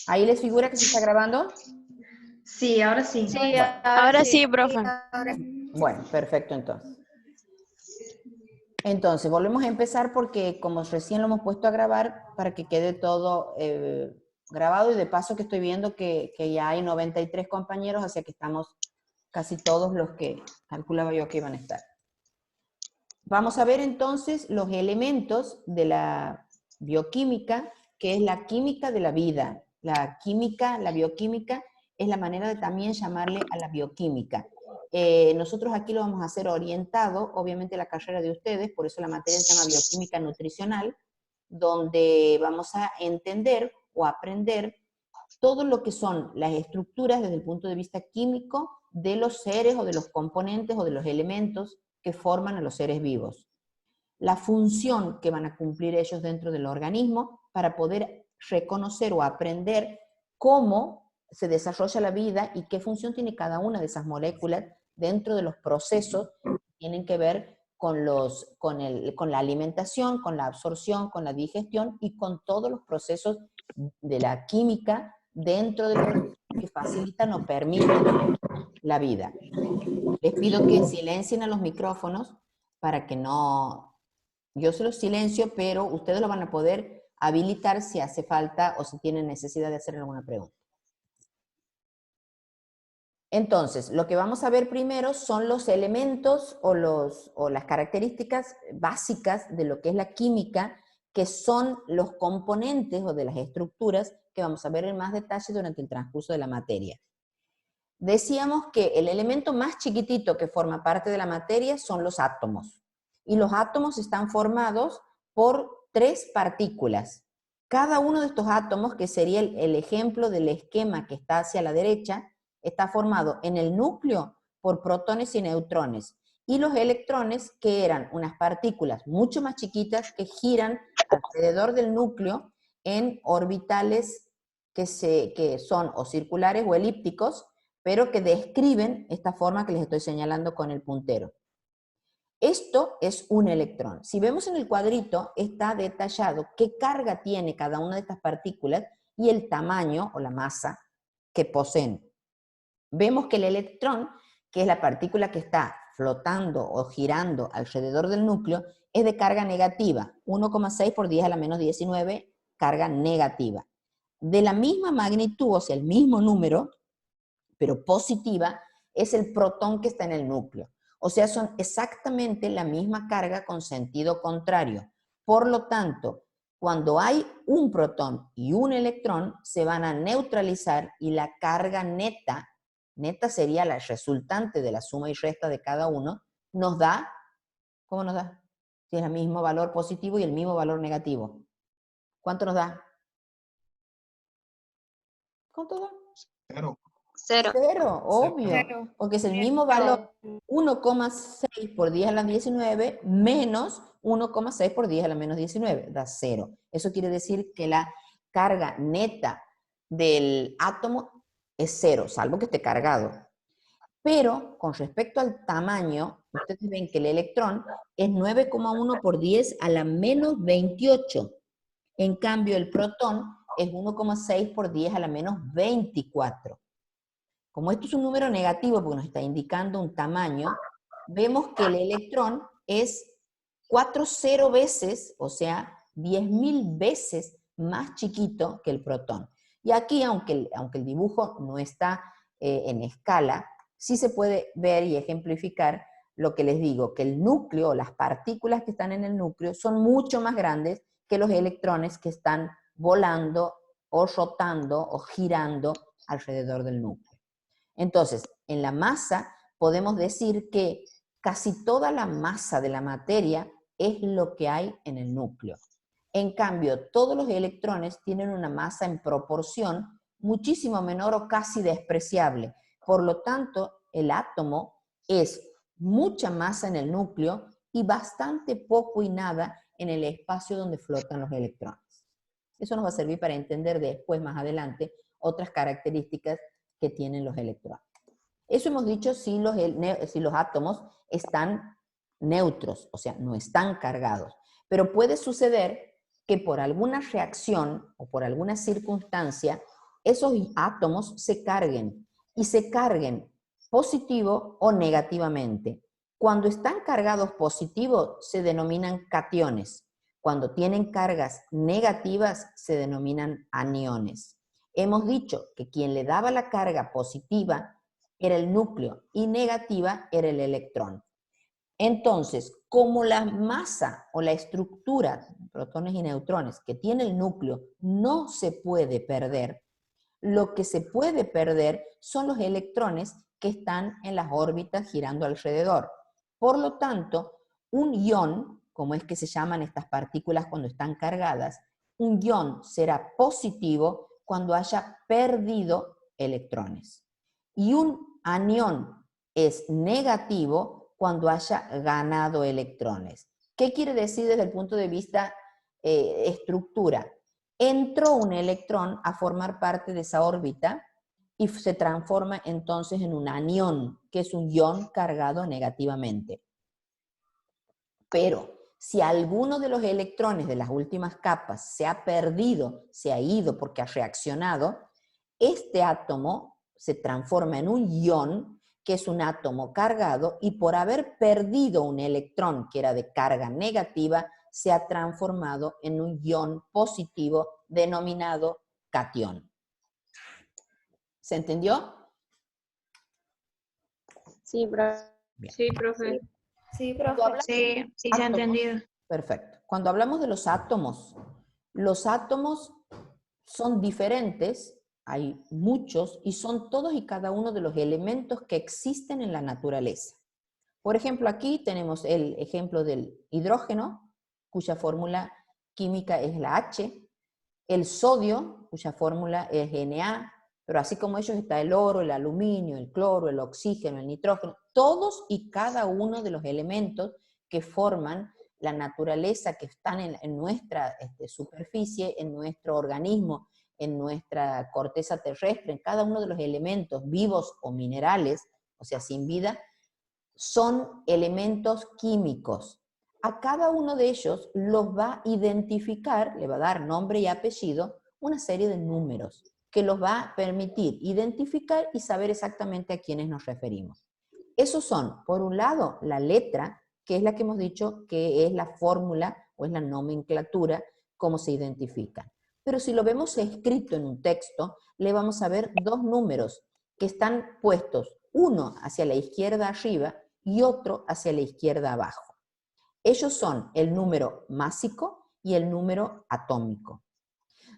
¿Ahí les figura que se está grabando? Sí, ahora sí. Sí, Bueno, ahora sí, profe. bueno, perfecto entonces. Entonces, volvemos a empezar porque como recién lo hemos puesto a grabar, para que quede todo grabado, y de paso que estoy viendo que ya hay 93 compañeros, así que estamos casi todos los que calculaba yo que iban a estar. Vamos a ver entonces los elementos de la bioquímica, que es la química de la vida. La química, la bioquímica, es la manera de también llamarle a la bioquímica. Nosotros aquí lo vamos a hacer orientado, obviamente, a la carrera de ustedes, por eso la materia se llama bioquímica nutricional, donde vamos a entender o aprender todo lo que son las estructuras desde el punto de vista químico de los seres o de los componentes o de los elementos que forman a los seres vivos. La función que van a cumplir ellos dentro del organismo para poder reconocer o aprender cómo se desarrolla la vida y qué función tiene cada una de esas moléculas dentro de los procesos que tienen que ver con la alimentación, con la absorción, con la digestión y con todos los procesos de la química dentro de los que facilitan o permiten la vida. Les pido que silencien a los micrófonos para que no... Yo se los silencio, pero ustedes lo van a poder habilitar si hace falta o si tienen necesidad de hacer alguna pregunta. Entonces, lo que vamos a ver primero son los elementos o las características básicas de lo que es la química, que son los componentes o de las estructuras que vamos a ver en más detalle durante el transcurso de la materia. Decíamos que el elemento más chiquitito que forma parte de la materia son los átomos. Y los átomos están formados por 3 partículas. Cada uno de estos átomos, que sería el ejemplo del esquema que está hacia la derecha, está formado en el núcleo por protones y neutrones. Y los electrones, que eran unas partículas mucho más chiquitas que giran alrededor del núcleo en orbitales que son o circulares o elípticos, pero que describen esta forma que les estoy señalando con el puntero. Esto es un electrón. Si vemos en el cuadrito, está detallado qué carga tiene cada una de estas partículas y el tamaño o la masa que poseen. Vemos que el electrón, que es la partícula que está flotando o girando alrededor del núcleo, es de carga negativa, 1,6 por 10 a la menos 19, carga negativa. De la misma magnitud, o sea, el mismo número, pero positiva, es el protón que está en el núcleo. O sea, son exactamente la misma carga con sentido contrario. Por lo tanto, cuando hay un protón y un electrón, se van a neutralizar y la carga neta, neta sería la resultante de la suma y resta de cada uno, nos da, ¿cómo nos da? Si es el mismo valor positivo y el mismo valor negativo. ¿Cuánto nos da? ¿Cuánto da? 0. Cero, obvio, porque es el mismo valor 1,6 por 10 a la 19 menos 1,6 por 10 a la menos 19, da 0. Eso quiere decir que la carga neta del átomo es 0, salvo que esté cargado. Pero con respecto al tamaño, ustedes ven que el electrón es 9,1 por 10 a la menos 28. En cambio, el protón es 1,6 por 10 a la menos 24. Como esto es un número negativo porque nos está indicando un tamaño, vemos que el electrón es 4 veces, o sea, 10.000 veces más chiquito que el protón. Y aquí, aunque el dibujo no está en escala, sí se puede ver y ejemplificar lo que les digo, que el núcleo, las partículas que están en el núcleo, son mucho más grandes que los electrones que están volando o rotando o girando alrededor del núcleo. Entonces, en la masa podemos decir que casi toda la masa de la materia es lo que hay en el núcleo. En cambio, todos los electrones tienen una masa en proporción muchísimo menor o casi despreciable. Por lo tanto, el átomo es mucha masa en el núcleo y bastante poco y nada en el espacio donde flotan los electrones. Eso nos va a servir para entender después, más adelante, otras características que tienen los electrones. Eso hemos dicho si los átomos están neutros, o sea, no están cargados. Pero puede suceder que por alguna reacción o por alguna circunstancia esos átomos se carguen, y se carguen positivo o negativamente. Cuando están cargados positivo se denominan cationes. Cuando tienen cargas negativas se denominan aniones. Hemos dicho que quien le daba la carga positiva era el núcleo y negativa era el electrón. Entonces, como la masa o la estructura, protones y neutrones, que tiene el núcleo no se puede perder, lo que se puede perder son los electrones que están en las órbitas girando alrededor. Por lo tanto, un ion, como es que se llaman estas partículas cuando están cargadas, un ion será positivo cuando haya perdido electrones. Y un anión es negativo cuando haya ganado electrones. ¿Qué quiere decir desde el punto de vista estructura? Entró un electrón a formar parte de esa órbita y se transforma entonces en un anión, que es un ion cargado negativamente. Pero si alguno de los electrones de las últimas capas se ha perdido, se ha ido porque ha reaccionado, este átomo se transforma en un ion, que es un átomo cargado, y por haber perdido un electrón que era de carga negativa, se ha transformado en un ion positivo denominado catión. ¿Se entendió? Sí, profe. Bien. Sí, profe. Sí, Cuando profe. Sí, sí se ha átomos, entendido. perfecto. Cuando hablamos de los átomos son diferentes, hay muchos, y son todos y cada uno de los elementos que existen en la naturaleza. Por ejemplo, aquí tenemos el ejemplo del hidrógeno, cuya fórmula química es la H, el sodio, cuya fórmula es Na, pero así como ellos está el oro, el aluminio, el cloro, el oxígeno, el nitrógeno, todos y cada uno de los elementos que forman la naturaleza, que están en nuestra superficie, en nuestro organismo, en nuestra corteza terrestre, en cada uno de los elementos vivos o minerales, o sea, sin vida, son elementos químicos. A cada uno de ellos los va a identificar, le va a dar nombre y apellido, una serie de números que los va a permitir identificar y saber exactamente a quiénes nos referimos. Esos son, por un lado, la letra, que es la que hemos dicho que es la fórmula o es la nomenclatura, cómo se identifican. Pero si lo vemos escrito en un texto, le vamos a ver dos números que están puestos, uno hacia la izquierda arriba y otro hacia la izquierda abajo. Ellos son el número másico y el número atómico,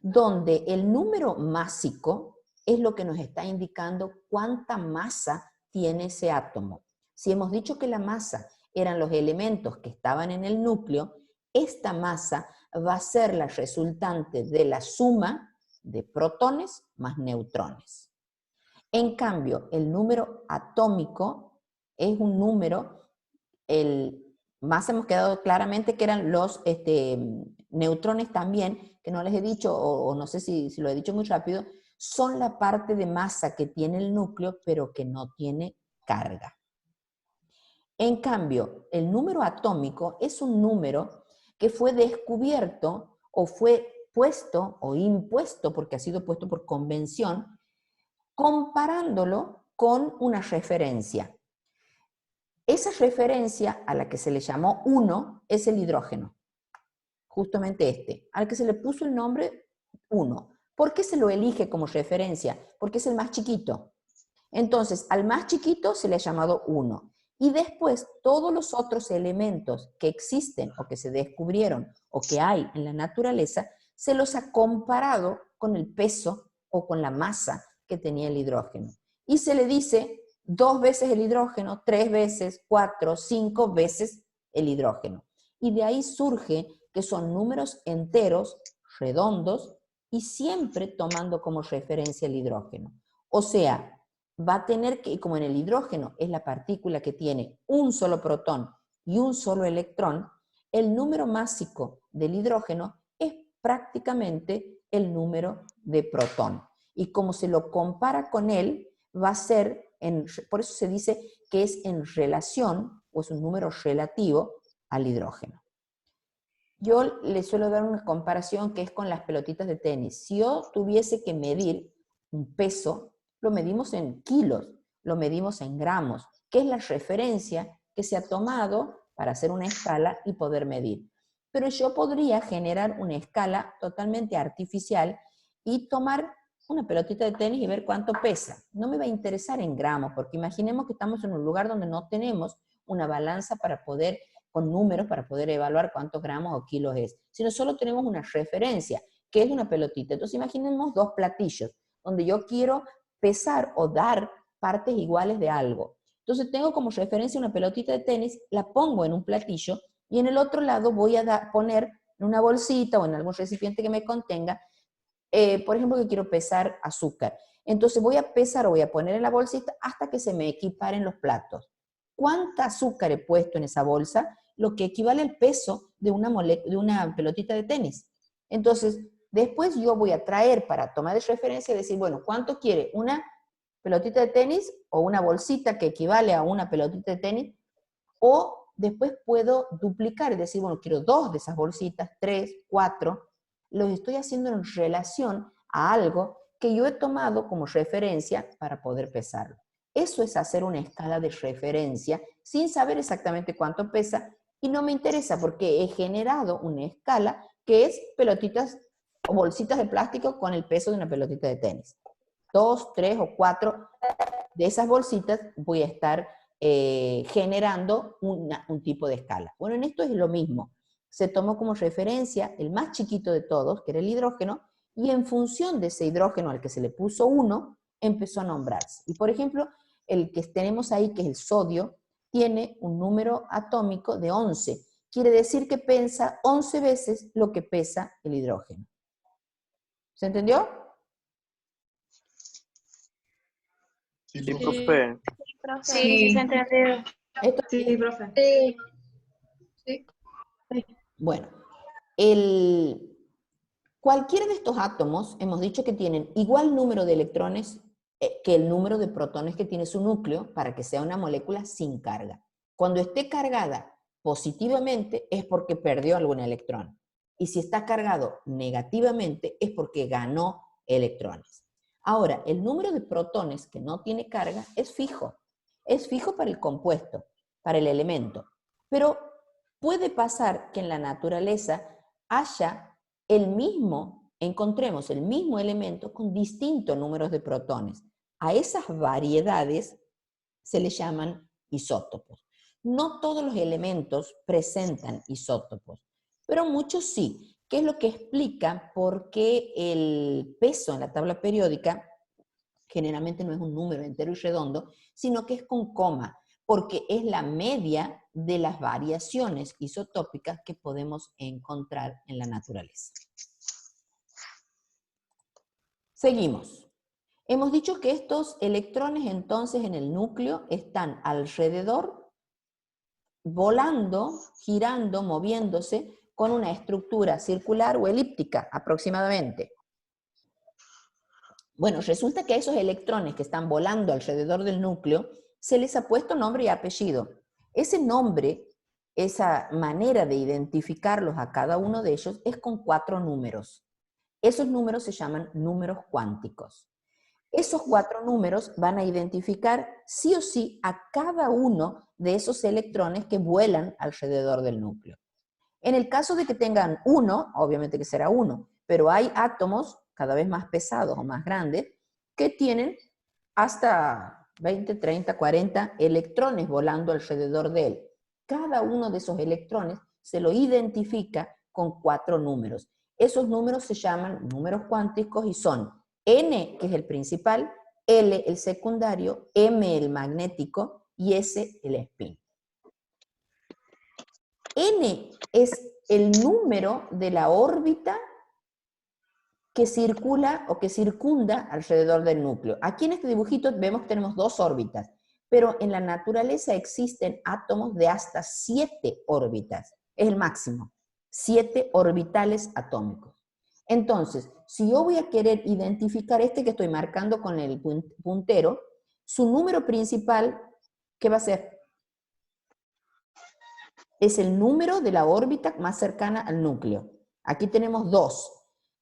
donde el número másico es lo que nos está indicando cuánta masa tiene ese átomo. Si hemos dicho que la masa eran los elementos que estaban en el núcleo, esta masa va a ser la resultante de la suma de protones más neutrones. En cambio, el número atómico es un número, más hemos quedado claramente que eran los neutrones también, que no les he dicho, o no sé si lo he dicho muy rápido, son la parte de masa que tiene el núcleo, pero que no tiene carga. En cambio, el número atómico es un número que fue descubierto o fue puesto o impuesto, porque ha sido puesto por convención, comparándolo con una referencia. Esa referencia a la que se le llamó 1 es el hidrógeno, justamente este, al que se le puso el nombre 1. ¿Por qué se lo elige como referencia? Porque es el más chiquito. Entonces, al más chiquito se le ha llamado 1. Y después, todos los otros elementos que existen o que se descubrieron o que hay en la naturaleza, se los ha comparado con el peso o con la masa que tenía el hidrógeno. Y se le dice 2 veces el hidrógeno, 3 veces, 4, 5 veces el hidrógeno. Y de ahí surge que son números enteros, redondos, y siempre tomando como referencia el hidrógeno. O sea, va a tener que, como en el hidrógeno es la partícula que tiene un solo protón y un solo electrón, el número másico del hidrógeno es prácticamente el número de protón. Y como se lo compara con él, va a ser, por eso se dice que es en relación, o es un número relativo al hidrógeno. Yo le suelo dar una comparación que es con las pelotitas de tenis. Si yo tuviese que medir un peso, lo medimos en kilos, lo medimos en gramos, que es la referencia que se ha tomado para hacer una escala y poder medir. Pero yo podría generar una escala totalmente artificial y tomar una pelotita de tenis y ver cuánto pesa. No me va a interesar en gramos, porque imaginemos que estamos en un lugar donde no tenemos una balanza para poder, con números, para poder evaluar cuántos gramos o kilos es, sino solo tenemos una referencia, que es una pelotita. Entonces imaginemos dos platillos, donde yo quiero pesar o dar partes iguales de algo. Entonces tengo como referencia una pelotita de tenis, la pongo en un platillo, y en el otro lado voy a poner en una bolsita o en algún recipiente que me contenga, por ejemplo, que quiero pesar azúcar. Entonces voy a pesar o voy a poner en la bolsita hasta que se me equiparen los platos. ¿Cuánta azúcar he puesto en esa bolsa? Lo que equivale al peso de una pelotita de tenis. Entonces, después yo voy a traer para tomar de referencia y decir, bueno, ¿cuánto quiere? ¿Una pelotita de tenis o una bolsita que equivale a una pelotita de tenis? O después puedo duplicar y decir, bueno, quiero 2 de esas bolsitas, 3, 4. Los estoy haciendo en relación a algo que yo he tomado como referencia para poder pesarlo. Eso es hacer una escala de referencia sin saber exactamente cuánto pesa, y no me interesa porque he generado una escala que es pelotitas o bolsitas de plástico con el peso de una pelotita de tenis. 2, 3 o 4 de esas bolsitas voy a estar generando un tipo de escala. Bueno, en esto es lo mismo. Se tomó como referencia el más chiquito de todos, que era el hidrógeno, y en función de ese hidrógeno al que se le puso 1, empezó a nombrarse. Y por ejemplo, el que tenemos ahí, que es el sodio, tiene un número atómico de 11. Quiere decir que pesa 11 veces lo que pesa el hidrógeno. ¿Se entendió? Sí, Sí, profe. profe. Sí, se entendió. Esto, sí, profe. Sí. bueno, cualquiera de estos átomos, hemos dicho que tienen igual número de electrones que el número de protones que tiene su núcleo para que sea una molécula sin carga. Cuando esté cargada positivamente es porque perdió algún electrón. Y si está cargado negativamente es porque ganó electrones. Ahora, el número de protones que no tiene carga es fijo. Es fijo para el compuesto, para el elemento. Pero puede pasar que en la naturaleza encontremos el mismo elemento con distintos números de protones. A esas variedades se le llaman isótopos. No todos los elementos presentan isótopos, pero muchos sí, que es lo que explica por qué el peso en la tabla periódica generalmente no es un número entero y redondo, sino que es con coma, porque es la media de las variaciones isotópicas que podemos encontrar en la naturaleza. Seguimos. Hemos dicho que estos electrones entonces en el núcleo están alrededor, volando, girando, moviéndose con una estructura circular o elíptica aproximadamente. Bueno, resulta que a esos electrones que están volando alrededor del núcleo se les ha puesto nombre y apellido. Ese nombre, esa manera de identificarlos a cada uno de ellos es con 4 números. Esos números se llaman números cuánticos. Esos 4 números van a identificar sí o sí a cada uno de esos electrones que vuelan alrededor del núcleo. En el caso de que tengan 1, obviamente que será 1, pero hay átomos cada vez más pesados o más grandes que tienen hasta 20, 30, 40 electrones volando alrededor de él. Cada uno de esos electrones se lo identifica con 4 números. Esos números se llaman números cuánticos y son N, que es el principal, L, el secundario, M, el magnético, y S, el spin. N es el número de la órbita que circula o que circunda alrededor del núcleo. Aquí en este dibujito vemos que tenemos 2 órbitas, pero en la naturaleza existen átomos de hasta 7 órbitas. Es el máximo. 7 orbitales atómicos. Entonces, si yo voy a querer identificar este que estoy marcando con el puntero, su número principal, ¿qué va a ser? Es el número de la órbita más cercana al núcleo. Aquí tenemos 2.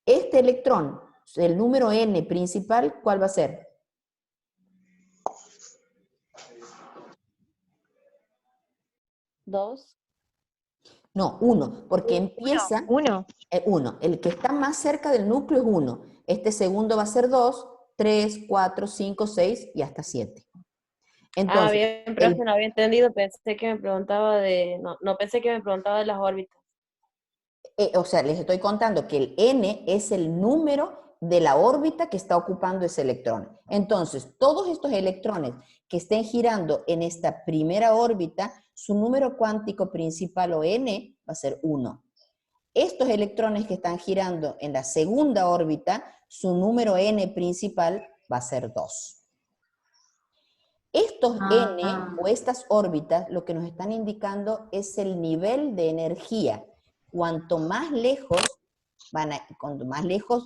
Este electrón, el número n principal, ¿cuál va a ser? ¿2? No, 1, porque empieza 1. 1. El que está más cerca del núcleo es 1. Este segundo va a ser 2, 3, 4, 5, 6 y hasta 7. Entonces, Bien, profe, no había entendido, pensé que me preguntaba no pensé que me preguntaba de las órbitas. o sea, les estoy contando que el n es el número de la órbita que está ocupando ese electrón. Entonces, todos estos electrones que estén girando en esta primera órbita, su número cuántico principal o n va a ser 1. Estos electrones que están girando en la segunda órbita, su número n principal va a ser 2. Estos n o estas órbitas lo que nos están indicando es el nivel de energía. Cuanto más lejos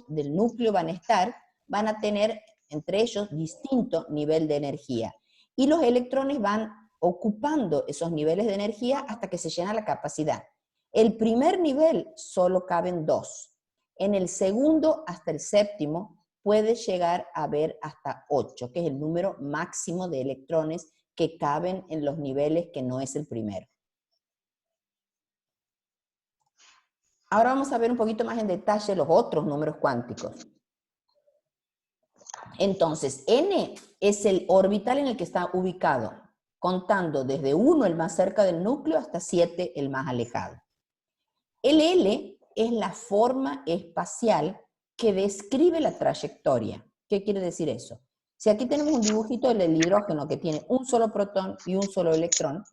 del núcleo van a estar, van a tener entre ellos distinto nivel de energía. Y los electrones van ocupando esos niveles de energía hasta que se llena la capacidad. El primer nivel solo caben 2. En el segundo hasta el séptimo puede llegar a haber hasta 8, que es el número máximo de electrones que caben en los niveles que no es el primero. Ahora vamos a ver un poquito más en detalle los otros números cuánticos. Entonces, n es el orbital en el que está ubicado, contando desde 1, el más cerca del núcleo, hasta 7, el más alejado. El L es la forma espacial que describe la trayectoria. ¿Qué quiere decir eso? Si aquí tenemos un dibujito del hidrógeno que tiene un solo protón y un solo electrón,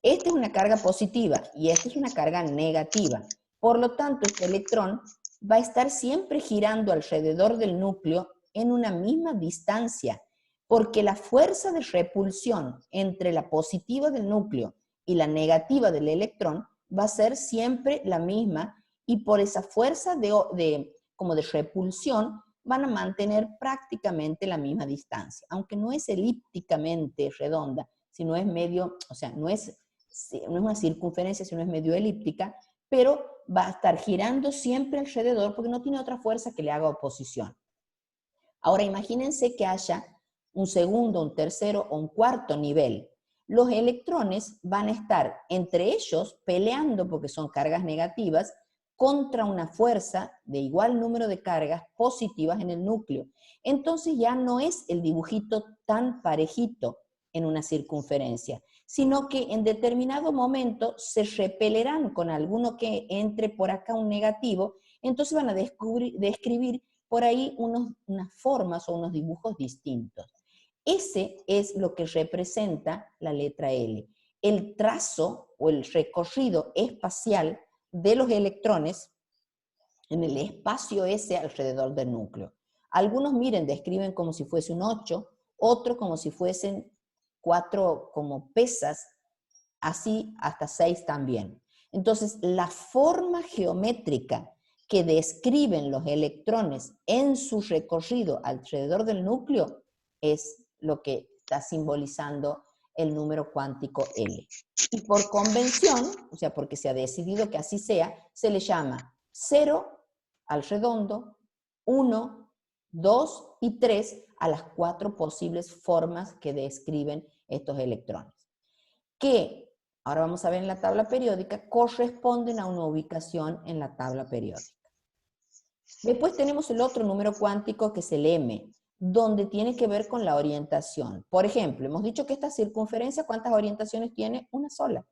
esta es una carga positiva y esta es una carga negativa. Por lo tanto, este electrón va a estar siempre girando alrededor del núcleo en una misma distancia, porque la fuerza de repulsión entre la positiva del núcleo y la negativa del electrón va a ser siempre la misma, y por esa fuerza como de repulsión van a mantener prácticamente la misma distancia, aunque no es elípticamente redonda, sino es medio, o sea, no es una circunferencia, sino es medio elíptica, pero va a estar girando siempre alrededor porque no tiene otra fuerza que le haga oposición. Ahora imagínense que haya un segundo, un tercero o un cuarto nivel. Los electrones van a estar entre ellos peleando, porque son cargas negativas, contra una fuerza de igual número de cargas positivas en el núcleo. Entonces ya no es el dibujito tan parejito en una circunferencia, sino que en determinado momento se repelerán con alguno que entre por acá un negativo, entonces van a describir por ahí unas formas o unos dibujos distintos. Ese es lo que representa la letra L. El trazo o el recorrido espacial de los electrones en el espacio S alrededor del núcleo. Algunos, miren, describen como si fuese un 8, otros como si fuesen 4 como pesas, así hasta 6 también. Entonces, la forma geométrica que describen los electrones en su recorrido alrededor del núcleo es lo que está simbolizando el número cuántico L. Y por convención, o sea, porque se ha decidido que así sea, se le llama 0 al redondo, 1, 2 y 3 a las 4 posibles formas que describen estos electrones, que ahora vamos a ver en la tabla periódica, corresponden a una ubicación en la tabla periódica. Después tenemos el otro número cuántico, que es el m, donde tiene que ver con la orientación. Por ejemplo, hemos dicho que esta circunferencia, ¿cuántas orientaciones tiene? Una sola.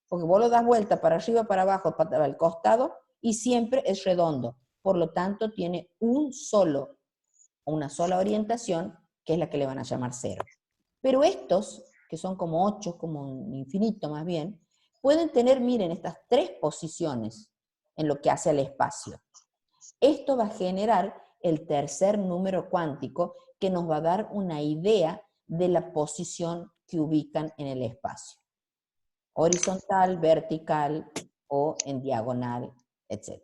Porque vos lo das vuelta para arriba, para abajo, para el costado, y siempre es redondo. Por lo tanto, tiene una sola orientación, que es la que le van a llamar 0. Pero estos, que son como 8, como un infinito más bien, pueden tener, miren, estas 3 posiciones en lo que hace al espacio. Esto va a generar el tercer número cuántico, que nos va a dar una idea de la posición que ubican en el espacio. Horizontal, vertical o en diagonal, etc.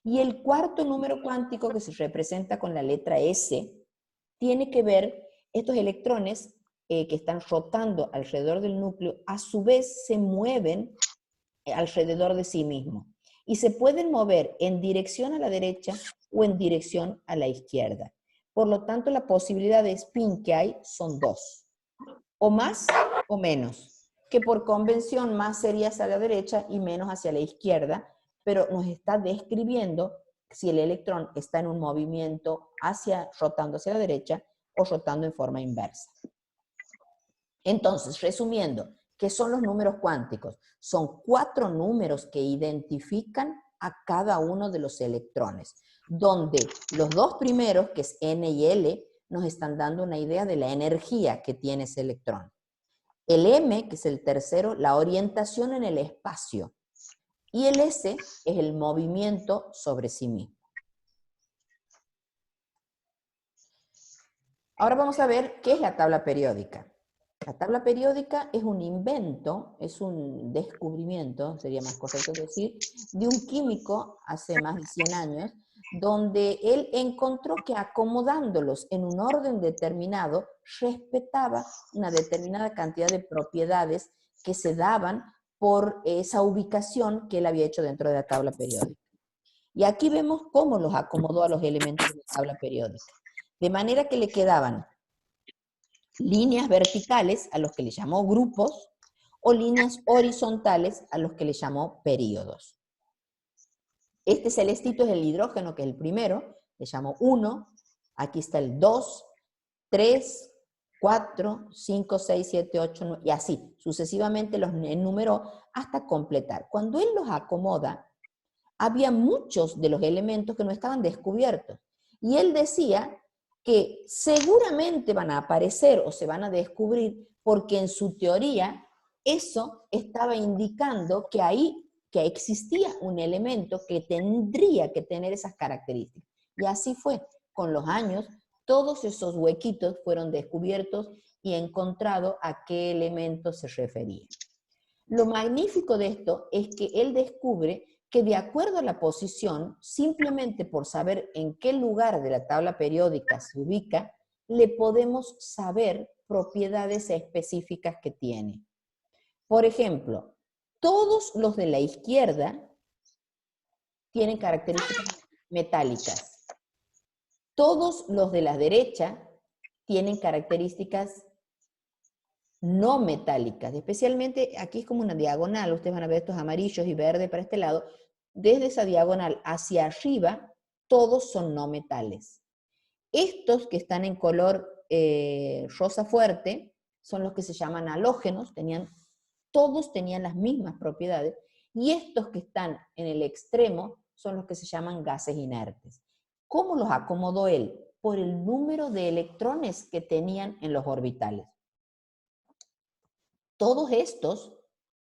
Y el cuarto número cuántico, que se representa con la letra S, tiene que ver estos electrones que están rotando alrededor del núcleo, a su vez se mueven alrededor de sí mismos. Y se pueden mover en dirección a la derecha o en dirección a la izquierda. Por lo tanto, la posibilidad de spin que hay son 2. O más o menos. Que por convención más sería hacia la derecha y menos hacia la izquierda, pero nos está describiendo si el electrón está en un movimiento rotando hacia la derecha o rotando en forma inversa. Entonces, resumiendo, ¿qué son los números cuánticos? Son 4 números que identifican a cada uno de los electrones, donde los 2 primeros, que es N y L, nos están dando una idea de la energía que tiene ese electrón. El M, que es el tercero, la orientación en el espacio. Y el S es el movimiento sobre sí mismo. Ahora vamos a ver qué es la tabla periódica. La tabla periódica es un invento, es un descubrimiento, sería más correcto decir, de un químico hace más de 100 años, donde él encontró que acomodándolos en un orden determinado, respetaba una determinada cantidad de propiedades que se daban por esa ubicación que él había hecho dentro de la tabla periódica. Y aquí vemos cómo los acomodó a los elementos de la tabla periódica. De manera que le quedaban líneas verticales a los que le llamó grupos o líneas horizontales a los que le llamó períodos. Este celestito es el hidrógeno, que es el primero, le llamó 1, aquí está el 2, 3, 4, 5, 6, 7, 8, 9, y así, sucesivamente los enumeró hasta completar. Cuando él los acomoda, había muchos de los elementos que no estaban descubiertos. Y él decía que seguramente van a aparecer o se van a descubrir porque en su teoría eso estaba indicando que ahí que existía un elemento que tendría que tener esas características. Y así fue. Con los años, todos esos huequitos fueron descubiertos y encontrado a qué elemento se refería. Lo magnífico de esto es que él descubre que de acuerdo a la posición, simplemente por saber en qué lugar de la tabla periódica se ubica, le podemos saber propiedades específicas que tiene. Por ejemplo, todos los de la izquierda tienen características metálicas. Todos los de la derecha tienen características no metálicas. Especialmente aquí es como una diagonal. Ustedes van a ver estos amarillos y verdes para este lado. Desde esa diagonal hacia arriba, todos son no metales. Estos que están en color rosa fuerte son los que se llaman halógenos, todos tenían las mismas propiedades, y estos que están en el extremo son los que se llaman gases inertes. ¿Cómo los acomodó él? Por el número de electrones que tenían en los orbitales. Todos estos,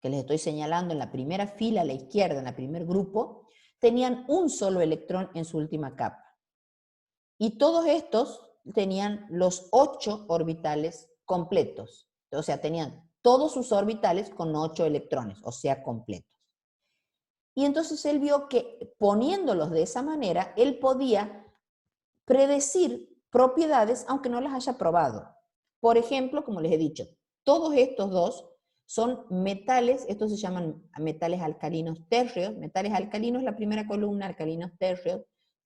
que les estoy señalando en la primera fila a la izquierda, en el primer grupo, tenían un solo electrón en su última capa. Y todos estos tenían los 8 orbitales completos. O sea, tenían todos sus orbitales con 8 electrones, o sea, completos. Y entonces él vio que poniéndolos de esa manera, él podía predecir propiedades aunque no las haya probado. Por ejemplo, como les he dicho, todos estos dos son metales, estos se llaman metales alcalinos térreos. Metales alcalinos, la primera columna, alcalinos térreos.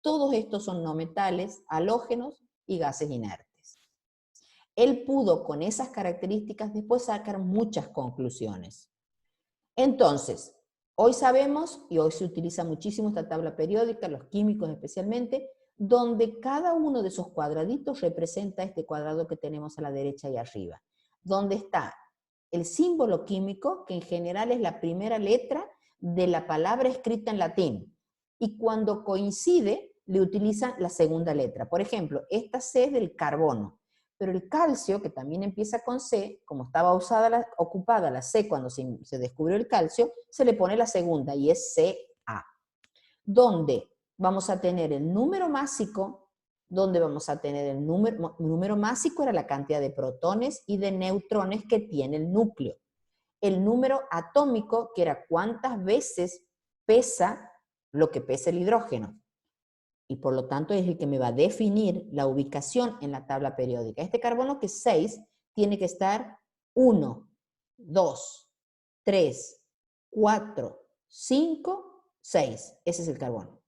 Todos estos son no metales, halógenos y gases inertes. Él pudo con esas características después sacar muchas conclusiones. Entonces, hoy sabemos, y hoy se utiliza muchísimo esta tabla periódica, los químicos especialmente, donde cada uno de esos cuadraditos representa este cuadrado que tenemos a la derecha y arriba, donde está el símbolo químico, que en general es la primera letra de la palabra escrita en latín, y cuando coincide, le utilizan la segunda letra. Por ejemplo, esta C es del carbono, pero el calcio, que también empieza con C, como estaba ocupada la C cuando se descubrió el calcio, se le pone la segunda y es Ca. Donde vamos a tener el número másico, donde vamos a tener el número másico era la cantidad de protones y de neutrones que tiene el núcleo. El número atómico, que era cuántas veces pesa lo que pesa el hidrógeno. Y por lo tanto es el que me va a definir la ubicación en la tabla periódica. Este carbono, que es 6, tiene que estar 1, 2, 3, 4, 5, 6. Ese es el carbono.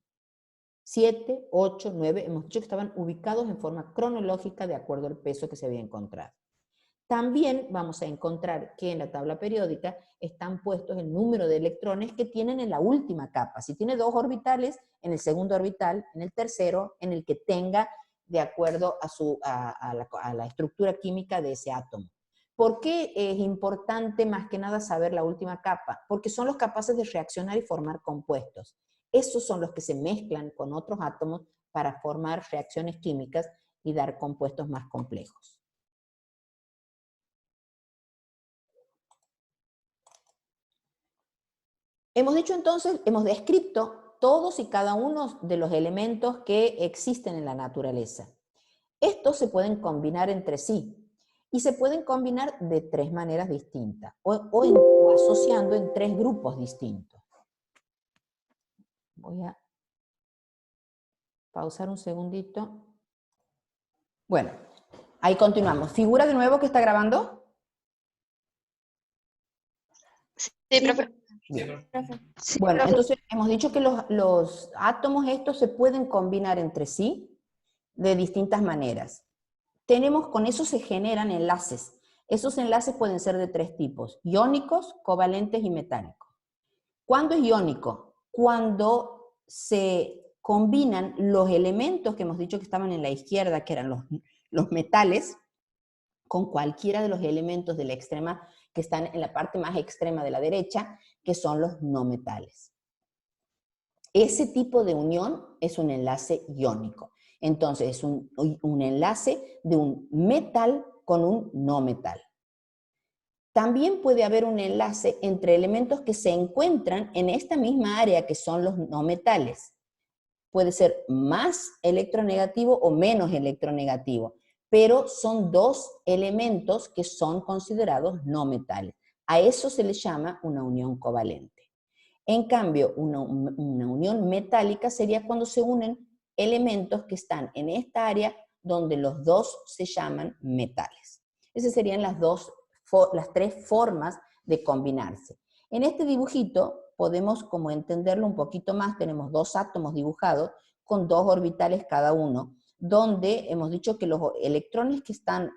7, 8, 9, hemos dicho que estaban ubicados en forma cronológica de acuerdo al peso que se había encontrado. También vamos a encontrar que en la tabla periódica están puestos el número de electrones que tienen en la última capa. Si tiene 2 orbitales, en el segundo orbital, en el tercero, en el que tenga de acuerdo a la estructura química de ese átomo. ¿Por qué es importante más que nada saber la última capa? Porque son los capaces de reaccionar y formar compuestos. Esos son los que se mezclan con otros átomos para formar reacciones químicas y dar compuestos más complejos. Hemos dicho entonces, hemos descrito todos y cada uno de los elementos que existen en la naturaleza. Estos se pueden combinar entre sí y se pueden combinar de 3 maneras distintas o asociando en 3 grupos distintos. Voy a pausar un segundito. Bueno, ahí continuamos. ¿Figura de nuevo que está grabando? Sí, profe. Bien. Sí, Bueno, profe. entonces hemos dicho que los átomos estos se pueden combinar entre sí de distintas maneras. Con eso se generan enlaces. Esos enlaces pueden ser de 3 tipos: iónicos, covalentes y metálicos. ¿Cuándo es iónico? Cuando se combinan los elementos que hemos dicho que estaban en la izquierda, que eran los metales, con cualquiera de los elementos de la extrema, que están en la parte más extrema de la derecha, que son los no metales. Ese tipo de unión es un enlace iónico. Entonces es un enlace de un metal con un no metal. También puede haber un enlace entre elementos que se encuentran en esta misma área que son los no metales. Puede ser más electronegativo o menos electronegativo, pero son 2 elementos que son considerados no metales. A eso se le llama una unión covalente. En cambio, una unión metálica sería cuando se unen elementos que están en esta área donde los 2 se llaman metales. Esas serían las 3 formas de combinarse. En este dibujito podemos como entenderlo un poquito más. Tenemos 2 átomos dibujados con 2 orbitales cada uno, donde hemos dicho que los electrones que están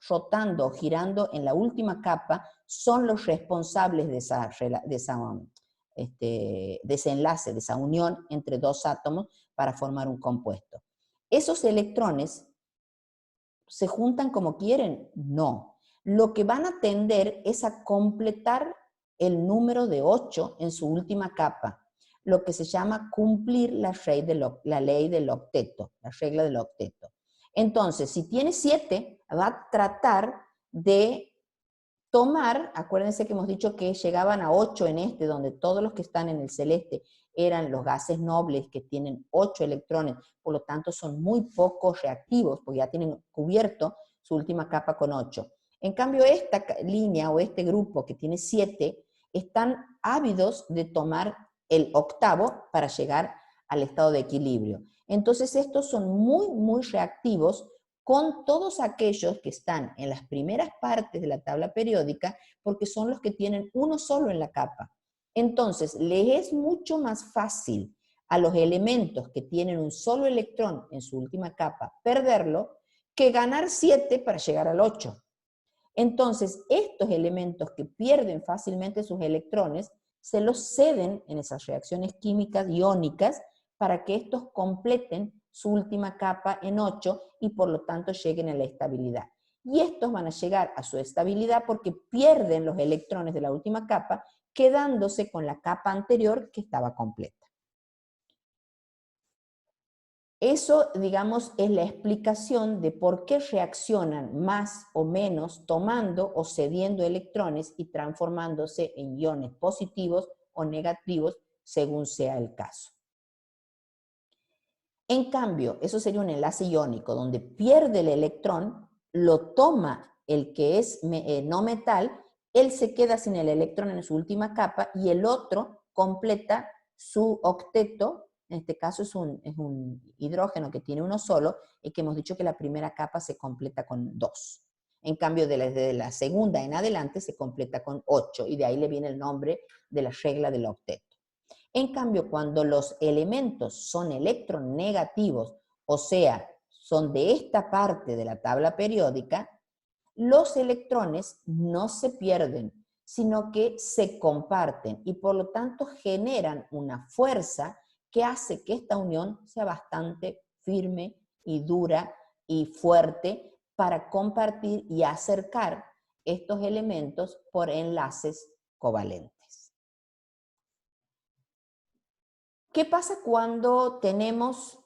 rotando o girando en la última capa son los responsables de ese enlace, de esa unión entre 2 átomos para formar un compuesto. ¿Esos electrones se juntan como quieren? No. Lo que van a tender es a completar el número de 8 en su última capa, lo que se llama cumplir la ley del octeto, la regla del octeto. Entonces, si tiene 7, va a tratar de tomar, acuérdense que hemos dicho que llegaban a 8 en donde todos los que están en el celeste eran los gases nobles que tienen 8 electrones, por lo tanto son muy poco reactivos, porque ya tienen cubierto su última capa con 8. En cambio, esta línea o este grupo que tiene 7, están ávidos de tomar el octavo para llegar al estado de equilibrio. Entonces estos son muy, muy reactivos con todos aquellos que están en las primeras partes de la tabla periódica, porque son los que tienen uno solo en la capa. Entonces, les es mucho más fácil a los elementos que tienen un solo electrón en su última capa perderlo, que ganar 7 para llegar al 8. Entonces, estos elementos que pierden fácilmente sus electrones, se los ceden en esas reacciones químicas iónicas para que estos completen su última capa en 8 y por lo tanto lleguen a la estabilidad. Y estos van a llegar a su estabilidad porque pierden los electrones de la última capa, quedándose con la capa anterior que estaba completa. Eso, digamos, es la explicación de por qué reaccionan más o menos tomando o cediendo electrones y transformándose en iones positivos o negativos según sea el caso. En cambio, eso sería un enlace iónico donde pierde el electrón, lo toma el que es no metal, él se queda sin el electrón en su última capa y el otro completa su octeto. En este caso es un hidrógeno que tiene uno solo y que hemos dicho que la primera capa se completa con 2. En cambio, desde la segunda en adelante se completa con 8 y de ahí le viene el nombre de la regla del octeto. En cambio, cuando los elementos son electronegativos, o sea, son de esta parte de la tabla periódica, los electrones no se pierden, sino que se comparten y por lo tanto generan una fuerza que hace que esta unión sea bastante firme y dura y fuerte para compartir y acercar estos elementos por enlaces covalentes. ¿Qué pasa cuando tenemos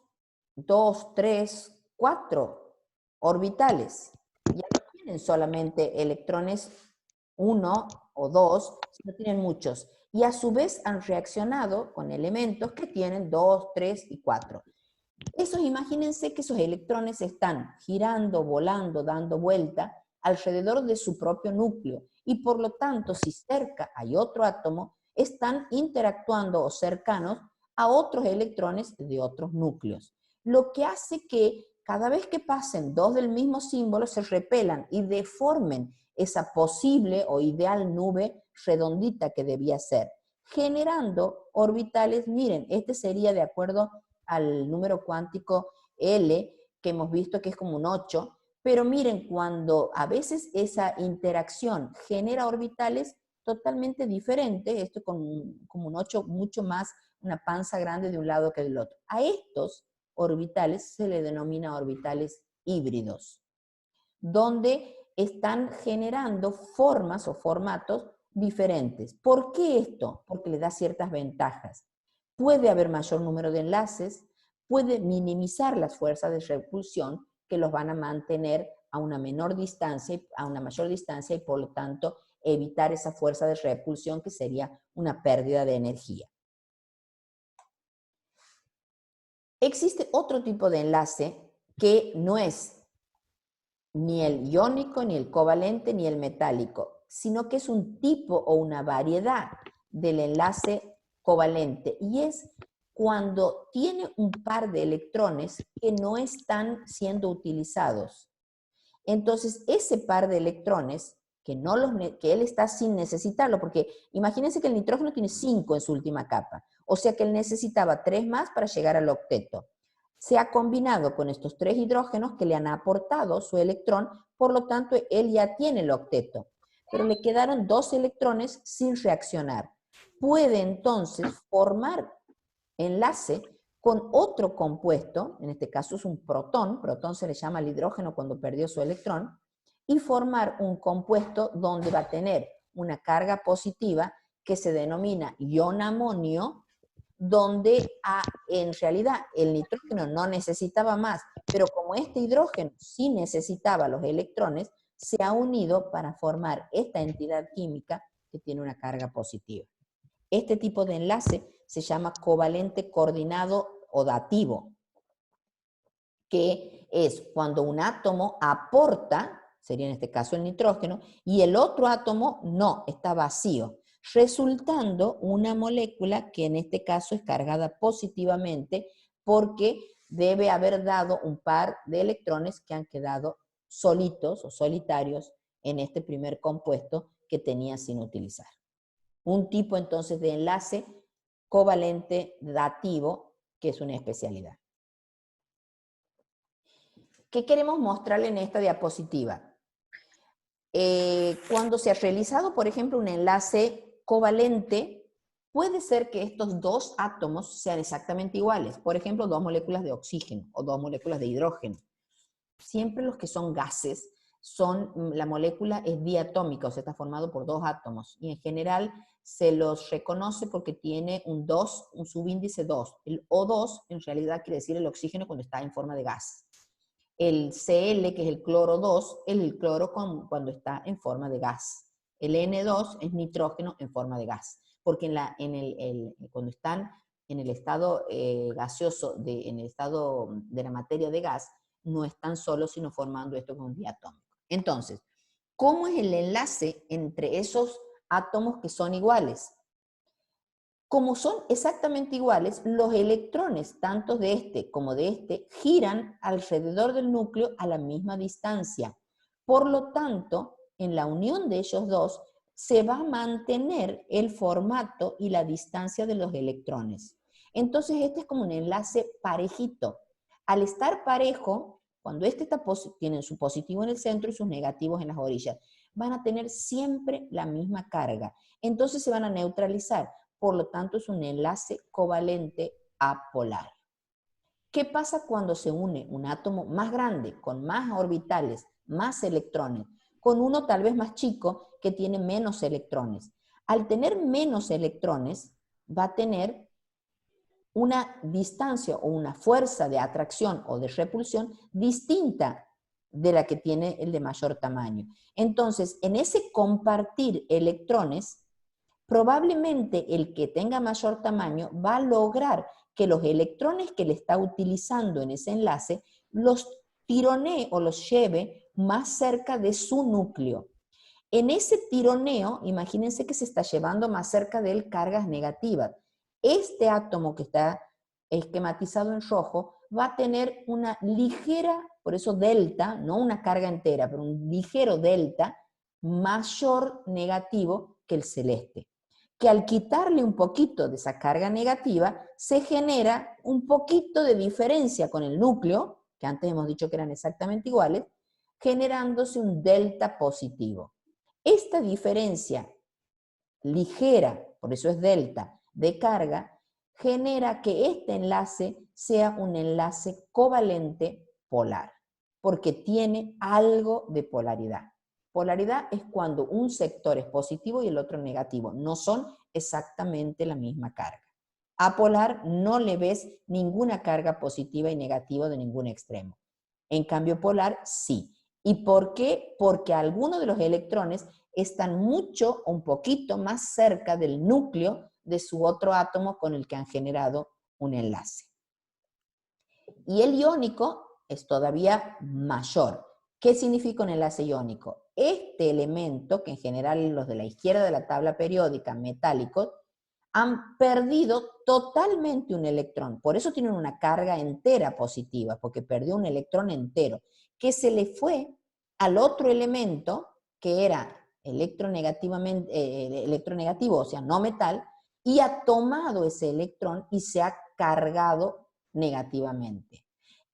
2, 3, 4 orbitales? Ya no tienen solamente electrones 1 o 2, sino tienen muchos. Y a su vez han reaccionado con elementos que tienen 2, 3 y 4. Imagínense que esos electrones están girando, volando, dando vuelta alrededor de su propio núcleo. Y por lo tanto, si cerca hay otro átomo, están interactuando o cercanos a otros electrones de otros núcleos. Lo que hace que cada vez que pasen dos del mismo símbolo se repelan y deformen esa posible o ideal nube redondita que debía ser, generando orbitales. Miren, este sería de acuerdo al número cuántico L, que hemos visto que es como un 8, pero miren, cuando a veces esa interacción genera orbitales totalmente diferentes, esto como un 8 mucho más, una panza grande de un lado que del otro. A estos orbitales se le denomina orbitales híbridos, donde están generando formas o formatos diferentes. ¿Por qué esto? Porque le da ciertas ventajas. Puede haber mayor número de enlaces, puede minimizar las fuerzas de repulsión que los van a mantener a una menor distancia, a una mayor distancia y por lo tanto evitar esa fuerza de repulsión que sería una pérdida de energía. Existe otro tipo de enlace que no es ni el iónico, ni el covalente, ni el metálico, sino que es un tipo o una variedad del enlace covalente, y es cuando tiene un par de electrones que no están siendo utilizados. Entonces, ese par de electrones, que él está sin necesitarlo, porque imagínense que el nitrógeno tiene 5 en su última capa, o sea que él necesitaba 3 más para llegar al octeto. Se ha combinado con estos 3 hidrógenos que le han aportado su electrón, por lo tanto, él ya tiene el octeto, pero le quedaron 2 electrones sin reaccionar. Puede entonces formar enlace con otro compuesto, en este caso es un protón se le llama al hidrógeno cuando perdió su electrón, y formar un compuesto donde va a tener una carga positiva que se denomina ion amonio, donde en realidad el nitrógeno no necesitaba más, pero como este hidrógeno sí necesitaba los electrones, se ha unido para formar esta entidad química que tiene una carga positiva. Este tipo de enlace se llama covalente coordinado o dativo, que es cuando un átomo aporta, sería en este caso el nitrógeno, y el otro átomo no, está vacío, resultando una molécula que en este caso es cargada positivamente porque debe haber dado un par de electrones que han quedado solitos o solitarios en este primer compuesto que tenía sin utilizar. Un tipo entonces de enlace covalente dativo, que es una especialidad. ¿Qué queremos mostrarle en esta diapositiva? Cuando se ha realizado, por ejemplo, un enlace covalente, puede ser que estos dos átomos sean exactamente iguales. Por ejemplo, 2 moléculas de oxígeno o 2 moléculas de hidrógeno. Siempre los que son gases, la molécula es diatómica, o sea, está formado por 2 átomos. Y en general se los reconoce porque tiene un subíndice 2. El O2 en realidad quiere decir el oxígeno cuando está en forma de gas. El Cl, que es el cloro 2, es el cloro cuando está en forma de gas. El N2 es nitrógeno en forma de gas. Porque cuando están en el estado gaseoso, en el estado de la materia de gas, no están solos, sino formando esto con un diatómico. Entonces, ¿cómo es el enlace entre esos átomos que son iguales? Como son exactamente iguales, los electrones, tanto de este como de este, giran alrededor del núcleo a la misma distancia. Por lo tanto, en la unión de ellos dos, se va a mantener el formato y la distancia de los electrones. Entonces, este es como un enlace parejito. Al estar parejo, cuando este tiene su positivo en el centro y sus negativos en las orillas, van a tener siempre la misma carga. Entonces se van a neutralizar. Por lo tanto, es un enlace covalente apolar. ¿Qué pasa cuando se une un átomo más grande, con más orbitales, más electrones, con uno tal vez más chico que tiene menos electrones? Al tener menos electrones, va a tener una distancia o una fuerza de atracción o de repulsión distinta de la que tiene el de mayor tamaño. Entonces, en ese compartir electrones, probablemente el que tenga mayor tamaño va a lograr que los electrones que le está utilizando en ese enlace los tironee o los lleve más cerca de su núcleo. En ese tironeo, imagínense que se está llevando más cerca de él cargas negativas. Este átomo que está esquematizado en rojo va a tener una ligera, por eso delta, no una carga entera, pero un ligero delta mayor negativo que el celeste. Que al quitarle un poquito de esa carga negativa, se genera un poquito de diferencia con el núcleo, que antes hemos dicho que eran exactamente iguales, generándose un delta positivo. Esta diferencia ligera, por eso es delta, de carga, genera que este enlace sea un enlace covalente polar, porque tiene algo de polaridad. Polaridad es cuando un sector es positivo y el otro negativo, no son exactamente la misma carga. A polar no le ves ninguna carga positiva y negativa de ningún extremo. En cambio polar sí. ¿Y por qué? Porque algunos de los electrones están mucho o un poquito más cerca del núcleo de su otro átomo con el que han generado un enlace. Y el iónico es todavía mayor. ¿Qué significa un enlace iónico? Este elemento, que en general los de la izquierda de la tabla periódica, metálicos, han perdido totalmente un electrón. Por eso tienen una carga entera positiva, porque perdió un electrón entero, que se le fue al otro elemento, que era electronegativo, o sea, no metal, y ha tomado ese electrón y se ha cargado negativamente.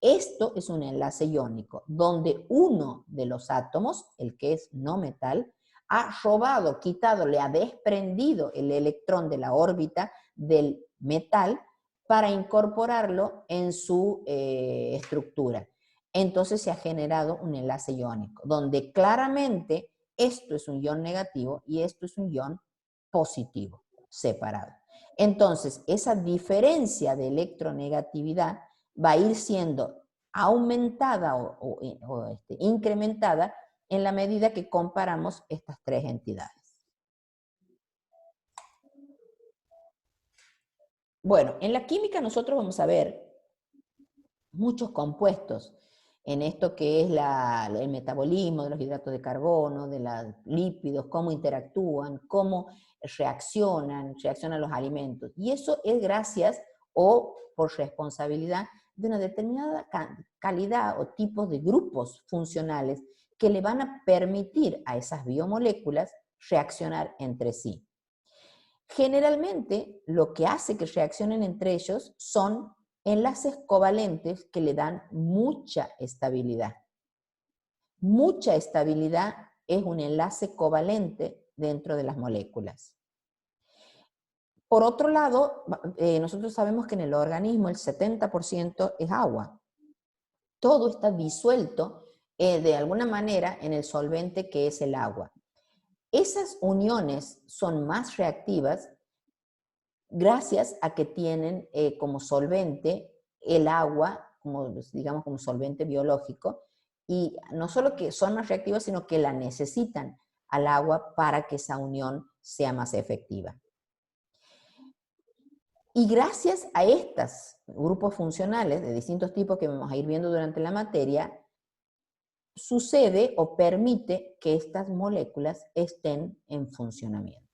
Esto es un enlace iónico, donde uno de los átomos, el que es no metal, ha robado, quitado, le ha desprendido el electrón de la órbita del metal para incorporarlo en su estructura. Entonces se ha generado un enlace iónico, donde claramente esto es un ion negativo y esto es un ion positivo, separado. Entonces, esa diferencia de electronegatividad va a ir siendo aumentada o incrementada en la medida que comparamos estas tres entidades. Bueno, en la química nosotros vamos a ver muchos compuestos en esto que es el metabolismo de los hidratos de carbono, de los lípidos, cómo interactúan, cómo reaccionan los alimentos. Y eso es gracias o por responsabilidad de una determinada calidad o tipos de grupos funcionales que le van a permitir a esas biomoléculas reaccionar entre sí. Generalmente, lo que hace que reaccionen entre ellos son enlaces covalentes que le dan mucha estabilidad. Mucha estabilidad es un enlace covalente dentro de las moléculas. Por otro lado, nosotros sabemos que en el organismo el 70% es agua. Todo está disuelto de alguna manera en el solvente que es el agua. Esas uniones son más reactivas gracias a que tienen como solvente el agua, digamos como solvente biológico, y no solo que son más reactivas, sino que la necesitan al agua para que esa unión sea más efectiva. Y gracias a estos grupos funcionales de distintos tipos que vamos a ir viendo durante la materia, sucede o permite que estas moléculas estén en funcionamiento.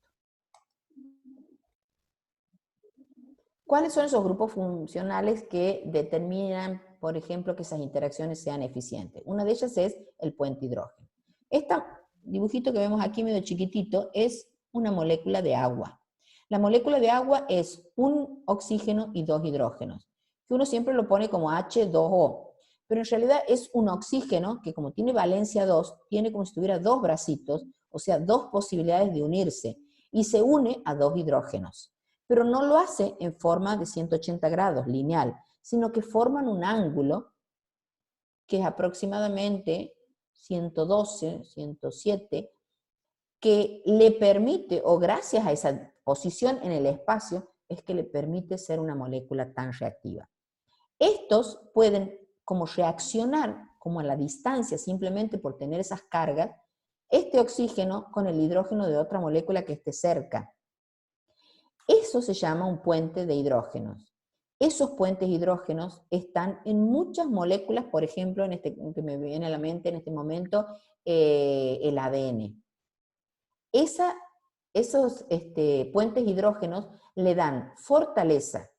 ¿Cuáles son esos grupos funcionales que determinan, por ejemplo, que esas interacciones sean eficientes? Una de ellas es el puente hidrógeno. Esta dibujito que vemos aquí medio chiquitito es una molécula de agua. La molécula de agua es un oxígeno y dos hidrógenos, que uno siempre lo pone como H2O, pero en realidad es un oxígeno que como tiene valencia 2, tiene como si tuviera dos bracitos, o sea, dos posibilidades de unirse, y se une a dos hidrógenos. Pero no lo hace en forma de 180 grados, lineal, sino que forman un ángulo que es aproximadamente 112, 107, que le permite, o gracias a esa posición en el espacio, es que le permite ser una molécula tan reactiva. Estos pueden como reaccionar como a la distancia, simplemente por tener esas cargas, este oxígeno con el hidrógeno de otra molécula que esté cerca. Eso se llama un puente de hidrógenos. Esos puentes hidrógenos están en muchas moléculas, por ejemplo, en este, que me viene a la mente en este momento, el ADN. Esos puentes hidrógenos le dan fortaleza.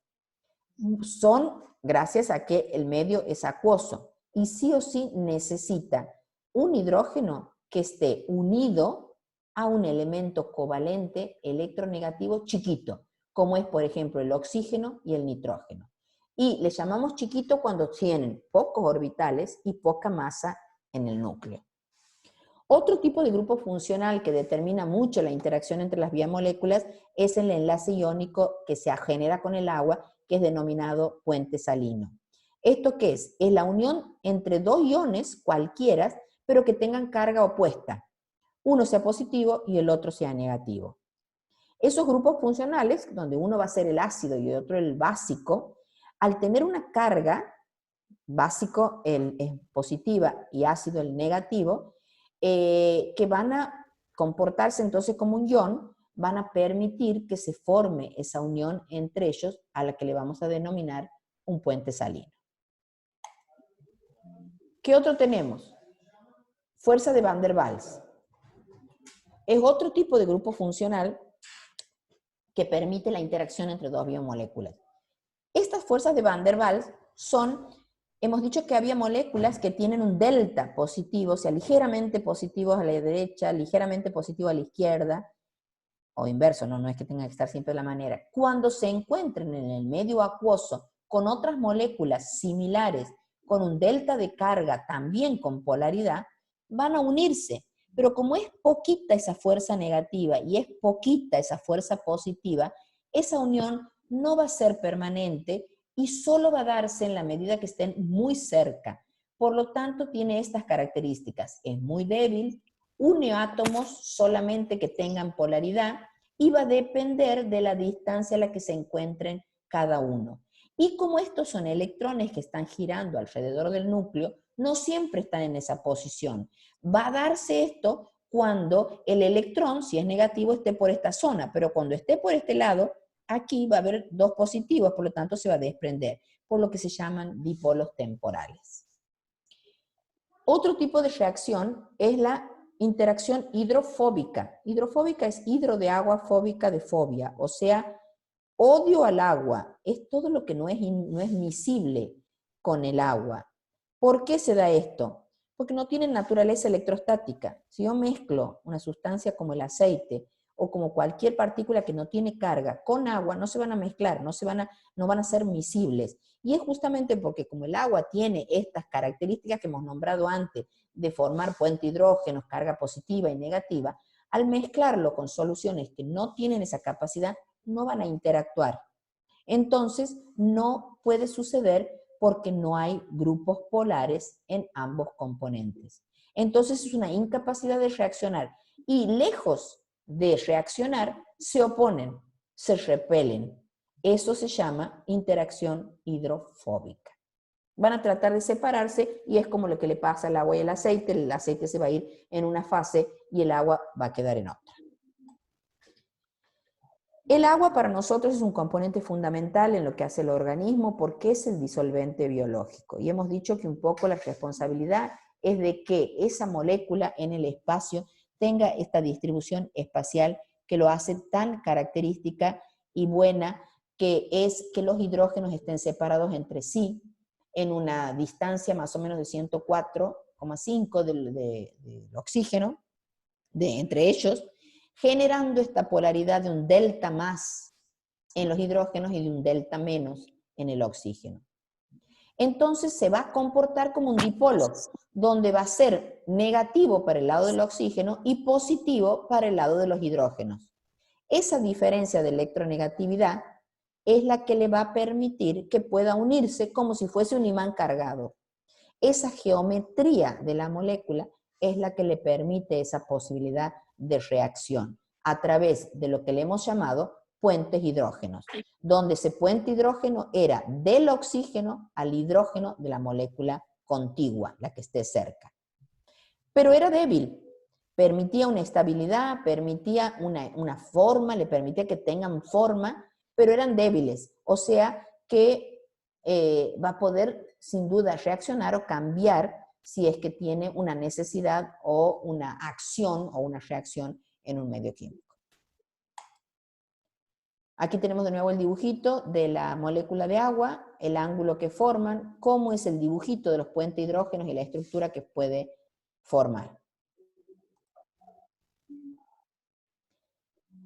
Son gracias a que el medio es acuoso y sí o sí necesita un hidrógeno que esté unido a un elemento covalente electronegativo chiquito, como es, por ejemplo, el oxígeno y el nitrógeno. Y le llamamos chiquito cuando tienen pocos orbitales y poca masa en el núcleo. Otro tipo de grupo funcional que determina mucho la interacción entre las biomoléculas es el enlace iónico que se genera con el agua, que es denominado puente salino. ¿Esto qué es? Es la unión entre dos iones cualquiera, pero que tengan carga opuesta. Uno sea positivo y el otro sea negativo. Esos grupos funcionales, donde uno va a ser el ácido y el otro el básico, al tener una carga, básico el positiva y ácido el negativo, que van a comportarse entonces como un ion, van a permitir que se forme esa unión entre ellos, a la que le vamos a denominar un puente salino. ¿Qué otro tenemos? Fuerza de Van der Waals. Es otro tipo de grupo funcional que permite la interacción entre dos biomoléculas. Estas fuerzas de Van der Waals son, hemos dicho que había moléculas que tienen un delta positivo, o sea, ligeramente positivos a la derecha, ligeramente positivo a la izquierda, o inverso, no es que tenga que estar siempre de la manera. Cuando se encuentren en el medio acuoso con otras moléculas similares, con un delta de carga también con polaridad, van a unirse. Pero como es poquita esa fuerza negativa y es poquita esa fuerza positiva, esa unión no va a ser permanente y solo va a darse en la medida que estén muy cerca. Por lo tanto, tiene estas características. Es muy débil, une átomos solamente que tengan polaridad y va a depender de la distancia a la que se encuentren cada uno. Y como estos son electrones que están girando alrededor del núcleo, no siempre están en esa posición. Va a darse esto cuando el electrón, si es negativo, esté por esta zona, pero cuando esté por este lado, aquí va a haber dos positivos, por lo tanto se va a desprender, por lo que se llaman dipolos temporales. Otro tipo de reacción es la interacción hidrofóbica. Hidrofóbica es hidro de agua, fóbica de fobia, o sea, odio al agua. Es todo lo que no es miscible con el agua. ¿Por qué se da esto? Porque no tienen naturaleza electrostática. Si yo mezclo una sustancia como el aceite o como cualquier partícula que no tiene carga con agua, no se van a mezclar, no van a ser miscibles. Y es justamente porque como el agua tiene estas características que hemos nombrado antes, de formar puente hidrógenos, carga positiva y negativa, al mezclarlo con soluciones que no tienen esa capacidad, no van a interactuar. Entonces, no puede suceder porque no hay grupos polares en ambos componentes. Entonces, es una incapacidad de reaccionar. Y lejos de reaccionar, se oponen, se repelen. Eso se llama interacción hidrofóbica. Van a tratar de separarse y es como lo que le pasa al agua y al aceite. El aceite se va a ir en una fase y el agua va a quedar en otra. El agua para nosotros es un componente fundamental en lo que hace el organismo porque es el disolvente biológico. Y hemos dicho que un poco la responsabilidad es de que esa molécula en el espacio tenga esta distribución espacial que lo hace tan característica y buena, que es que los hidrógenos estén separados entre sí en una distancia más o menos de 104,5 del oxígeno, entre ellos, generando esta polaridad de un delta más en los hidrógenos y de un delta menos en el oxígeno. Entonces se va a comportar como un dipolo, donde va a ser negativo para el lado del oxígeno y positivo para el lado de los hidrógenos. Esa diferencia de electronegatividad es la que le va a permitir que pueda unirse como si fuese un imán cargado. Esa geometría de la molécula es la que le permite esa posibilidad de reacción a través de lo que le hemos llamado puentes hidrógenos, donde ese puente hidrógeno era del oxígeno al hidrógeno de la molécula contigua, la que esté cerca. Pero era débil, permitía una estabilidad, permitía una forma, le permitía que tengan forma, pero eran débiles, o sea que va a poder sin duda reaccionar o cambiar si es que tiene una necesidad o una acción o una reacción en un medio químico. Aquí tenemos de nuevo el dibujito de la molécula de agua, el ángulo que forman, cómo es el dibujito de los puentes hidrógenos y la estructura que puede formar.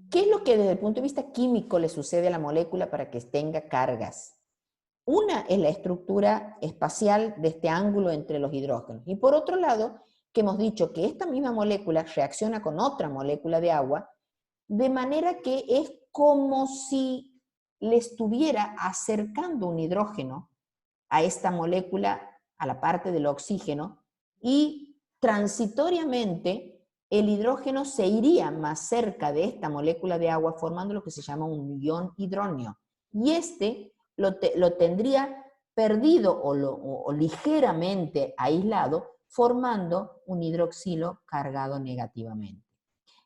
¿Qué es lo que desde el punto de vista químico le sucede a la molécula para que tenga cargas? Una es la estructura espacial de este ángulo entre los hidrógenos. Y por otro lado, que hemos dicho que esta misma molécula reacciona con otra molécula de agua, de manera que es como si le estuviera acercando un hidrógeno a esta molécula, a la parte del oxígeno, y transitoriamente el hidrógeno se iría más cerca de esta molécula de agua formando lo que se llama un ion hidronio. Y este lo tendría perdido o ligeramente aislado, formando un hidroxilo cargado negativamente.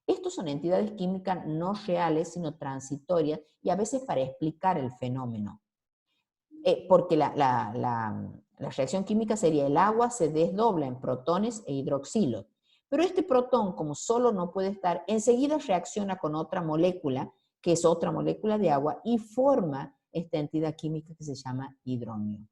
Estos son entidades químicas no reales, sino transitorias, y a veces para explicar el fenómeno. Porque la reacción química sería el agua se desdobla en protones e hidroxilos. Pero este protón, como solo no puede estar, enseguida reacciona con otra molécula, que es otra molécula de agua, y forma esta entidad química que se llama hidronio.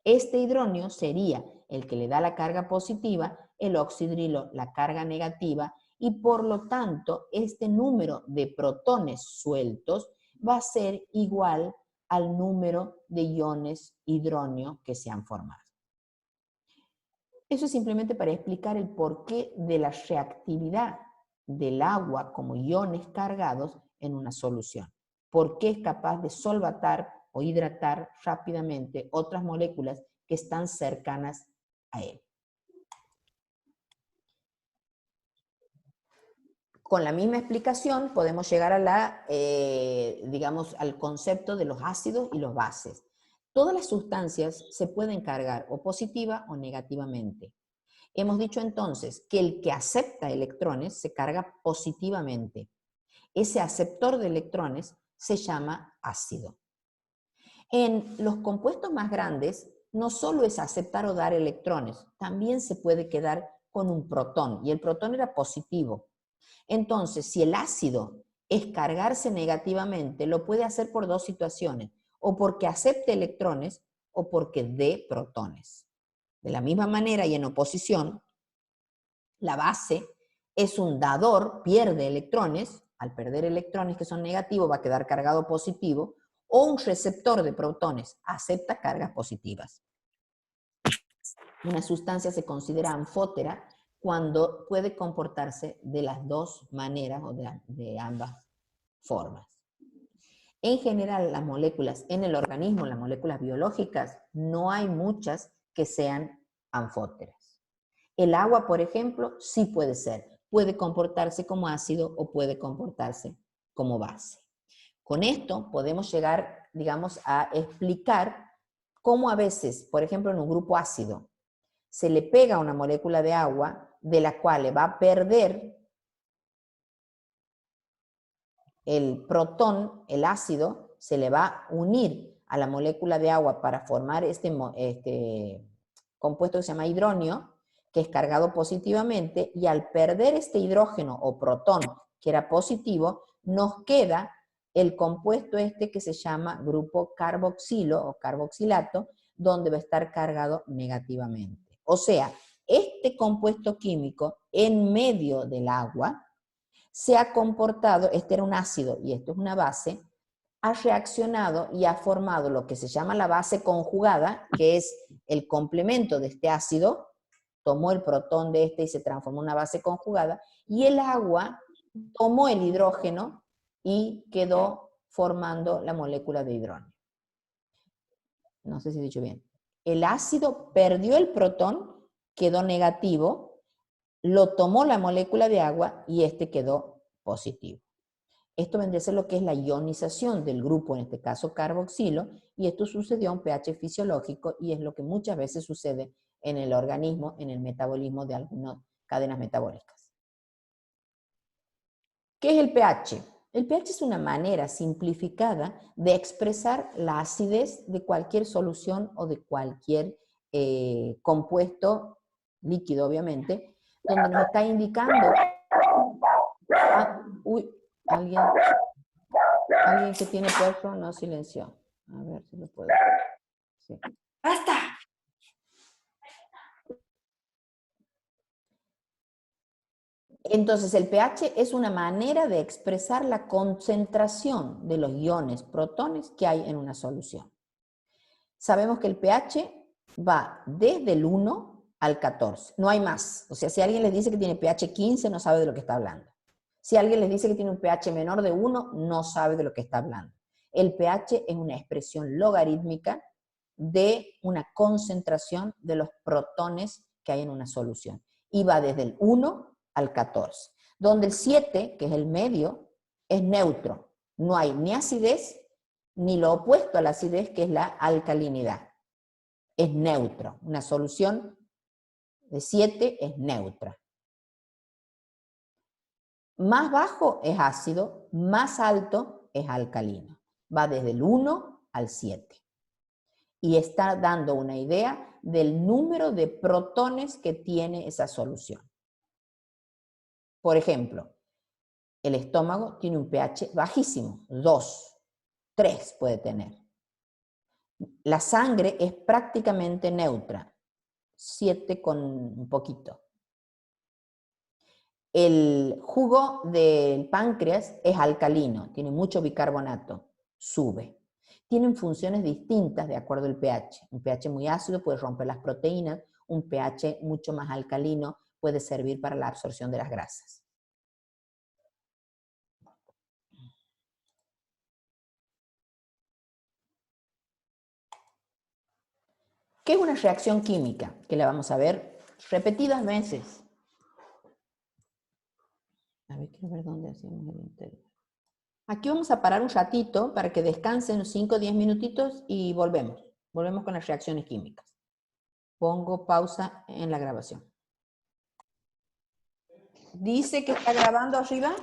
Este hidronio sería el que le da la carga positiva, el oxidrilo la carga negativa, y por lo tanto este número de protones sueltos va a ser igual al número de iones hidronio que se han formado. Eso es simplemente para explicar el porqué de la reactividad del agua como iones cargados en una solución. ¿Por qué es capaz de solvatar o hidratar rápidamente otras moléculas que están cercanas a él? Con la misma explicación podemos llegar a digamos, al concepto de los ácidos y los bases. Todas las sustancias se pueden cargar o positiva o negativamente. Hemos dicho entonces que el que acepta electrones se carga positivamente. Ese aceptor de electrones se llama ácido. En los compuestos más grandes, no solo es aceptar o dar electrones, también se puede quedar con un protón, y el protón era positivo. Entonces, si el ácido es cargarse negativamente, lo puede hacer por dos situaciones, o porque acepte electrones, o porque dé protones. De la misma manera y en oposición, la base es un dador, pierde electrones, al perder electrones que son negativos va a quedar cargado positivo, o un receptor de protones, acepta cargas positivas. Una sustancia se considera anfótera cuando puede comportarse de las dos maneras o de ambas formas. En general, las moléculas en el organismo, las moléculas biológicas, no hay muchas que sean anfóteras. El agua, por ejemplo, sí puede ser. Puede comportarse como ácido o puede comportarse como base. Con esto podemos llegar, digamos, a explicar cómo a veces, por ejemplo, en un grupo ácido, se le pega una molécula de agua de la cual le va a perder el protón, el ácido, se le va a unir a la molécula de agua para formar este compuesto que se llama hidronio, que es cargado positivamente, y al perder este hidrógeno o protón, que era positivo, nos queda el compuesto este que se llama grupo carboxilo o carboxilato, donde va a estar cargado negativamente. O sea, este compuesto químico en medio del agua se ha comportado, este era un ácido y esto es una base, ha reaccionado y ha formado lo que se llama la base conjugada, que es el complemento de este ácido, tomó el protón de este y se transformó en una base conjugada, y el agua tomó el hidrógeno y quedó formando la molécula de hidrógeno. No sé si he dicho bien. El ácido perdió el protón, quedó negativo, lo tomó la molécula de agua y este quedó positivo. Esto vendría a ser lo que es la ionización del grupo, en este caso carboxilo, y esto sucedió a un pH fisiológico y es lo que muchas veces sucede en el organismo, en el metabolismo de algunas cadenas metabólicas. ¿Qué es el pH? El pH es una manera simplificada de expresar la acidez de cualquier solución o de cualquier compuesto líquido, obviamente, donde nos está indicando... alguien que tiene puesto no silenció. A ver si lo puedo. Sí. ¡Basta! Entonces, el pH es una manera de expresar la concentración de los iones protones que hay en una solución. Sabemos que el pH va desde el 1 al 14, no hay más. O sea, si alguien les dice que tiene pH 15, no sabe de lo que está hablando. Si alguien les dice que tiene un pH menor de 1, no sabe de lo que está hablando. El pH es una expresión logarítmica de una concentración de los protones que hay en una solución. Y va desde el 1 al 14, donde el 7, que es el medio, es neutro. No hay ni acidez, ni lo opuesto a la acidez, que es la alcalinidad. Es neutro. Una solución de 7 es neutra. Más bajo es ácido, más alto es alcalino. Va desde el 1 al 7. Y está dando una idea del número de protones que tiene esa solución. Por ejemplo, el estómago tiene un pH bajísimo, 2, 3 puede tener. La sangre es prácticamente neutra, 7 con un poquito. El jugo del páncreas es alcalino, tiene mucho bicarbonato, sube. Tienen funciones distintas de acuerdo al pH. Un pH muy ácido puede romper las proteínas, un pH mucho más alcalino puede servir para la absorción de las grasas. ¿Qué es una reacción química? Que la vamos a ver repetidas veces. A ver, quiero ver dónde hacemos el interior. Aquí vamos a parar un ratito para que descansen 5 o 10 minutitos y volvemos. Volvemos con las reacciones químicas. Pongo pausa en la grabación. ¿Dice que está grabando arriba?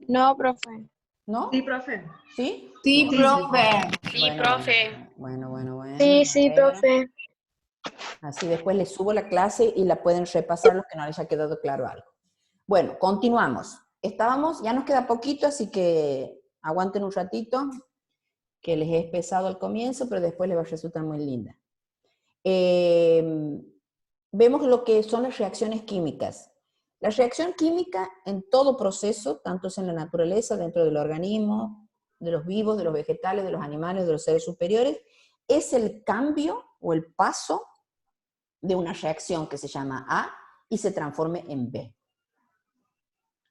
No, profe. ¿No? Sí, profe. ¿Sí? Sí, profe. Sí, Bueno, profe. bueno. Sí, A sí, ver. profe. Así después les subo la clase y la pueden repasar los que no les haya quedado claro algo. Bueno, continuamos. Ya nos queda poquito, así que aguanten un ratito, que les he pesado al comienzo, pero después les va a resultar muy linda. Vemos lo que son las reacciones químicas. La reacción química en todo proceso, tanto es en la naturaleza, dentro del organismo, de los vivos, de los vegetales, de los animales, de los seres superiores, es el cambio o el paso de una reacción que se llama A y se transforme en B.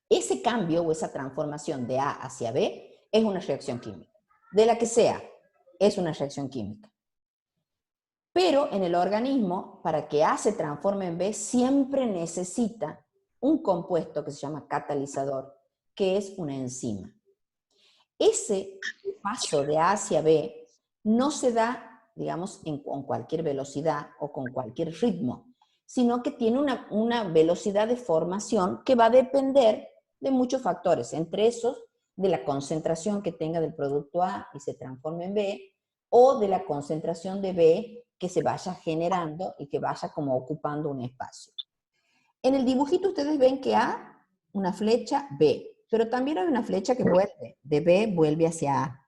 Ese cambio o esa transformación de A hacia B es una reacción química. De la que sea, es una reacción química. Pero en el organismo, para que A se transforme en B, siempre necesita un compuesto que se llama catalizador, que es una enzima. Ese paso de A hacia B no se da, digamos, con cualquier velocidad o con cualquier ritmo, sino que tiene una velocidad de formación que va a depender de muchos factores, entre esos de la concentración que tenga del producto A y se transforme en B, o de la concentración de B que se vaya generando y que vaya como ocupando un espacio. En el dibujito ustedes ven que A, una flecha, B, pero también hay una flecha que vuelve, de B vuelve hacia A.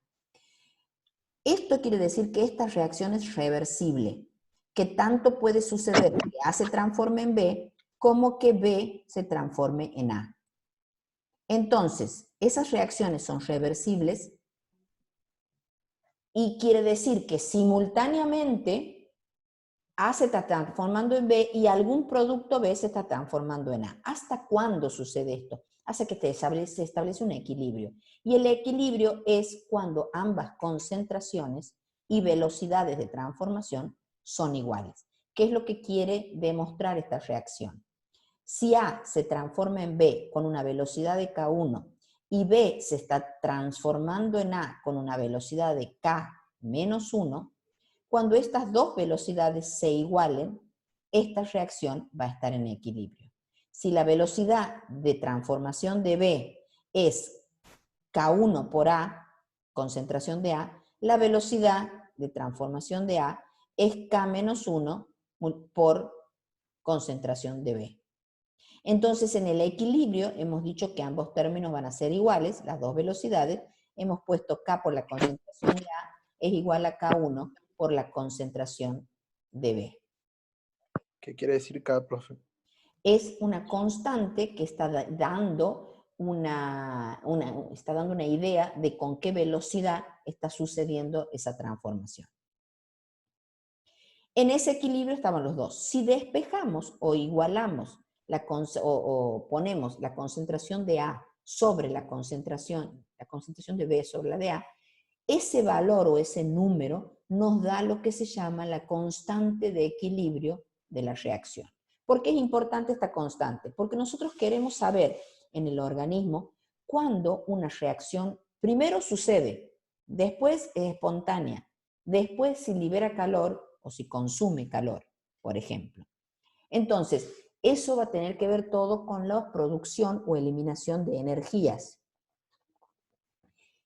Esto quiere decir que esta reacción es reversible. que tanto puede suceder que A se transforme en B como que B se transforme en A. Entonces, esas reacciones son reversibles y quiere decir que simultáneamente A se está transformando en B y algún producto B se está transformando en A. ¿Hasta cuándo sucede esto? Hasta que se establece un equilibrio. Y el equilibrio es cuando ambas concentraciones y velocidades de transformación son iguales. ¿Qué es lo que quiere demostrar esta reacción? Si A se transforma en B con una velocidad de K1 y B se está transformando en A con una velocidad de K menos 1, cuando estas dos velocidades se igualen, esta reacción va a estar en equilibrio. Si la velocidad de transformación de B es K1 por A, concentración de A, la velocidad de transformación de A es K menos 1 por concentración de B. Entonces, en el equilibrio hemos dicho que ambos términos van a ser iguales, las dos velocidades. Hemos puesto K por la concentración de A es igual a K1 por la concentración de B. ¿Qué quiere decir K, profe? Es una constante que está dando una idea de con qué velocidad está sucediendo esa transformación. En ese equilibrio estaban los dos. Si despejamos o igualamos o ponemos la concentración de A sobre la concentración de B sobre la de A, ese valor o ese número nos da lo que se llama la constante de equilibrio de la reacción. ¿Por qué es importante esta constante? Porque nosotros queremos saber en el organismo cuándo una reacción primero sucede, después es espontánea, después si libera calor o si consume calor, por ejemplo. Entonces, eso va a tener que ver todo con la producción o eliminación de energías.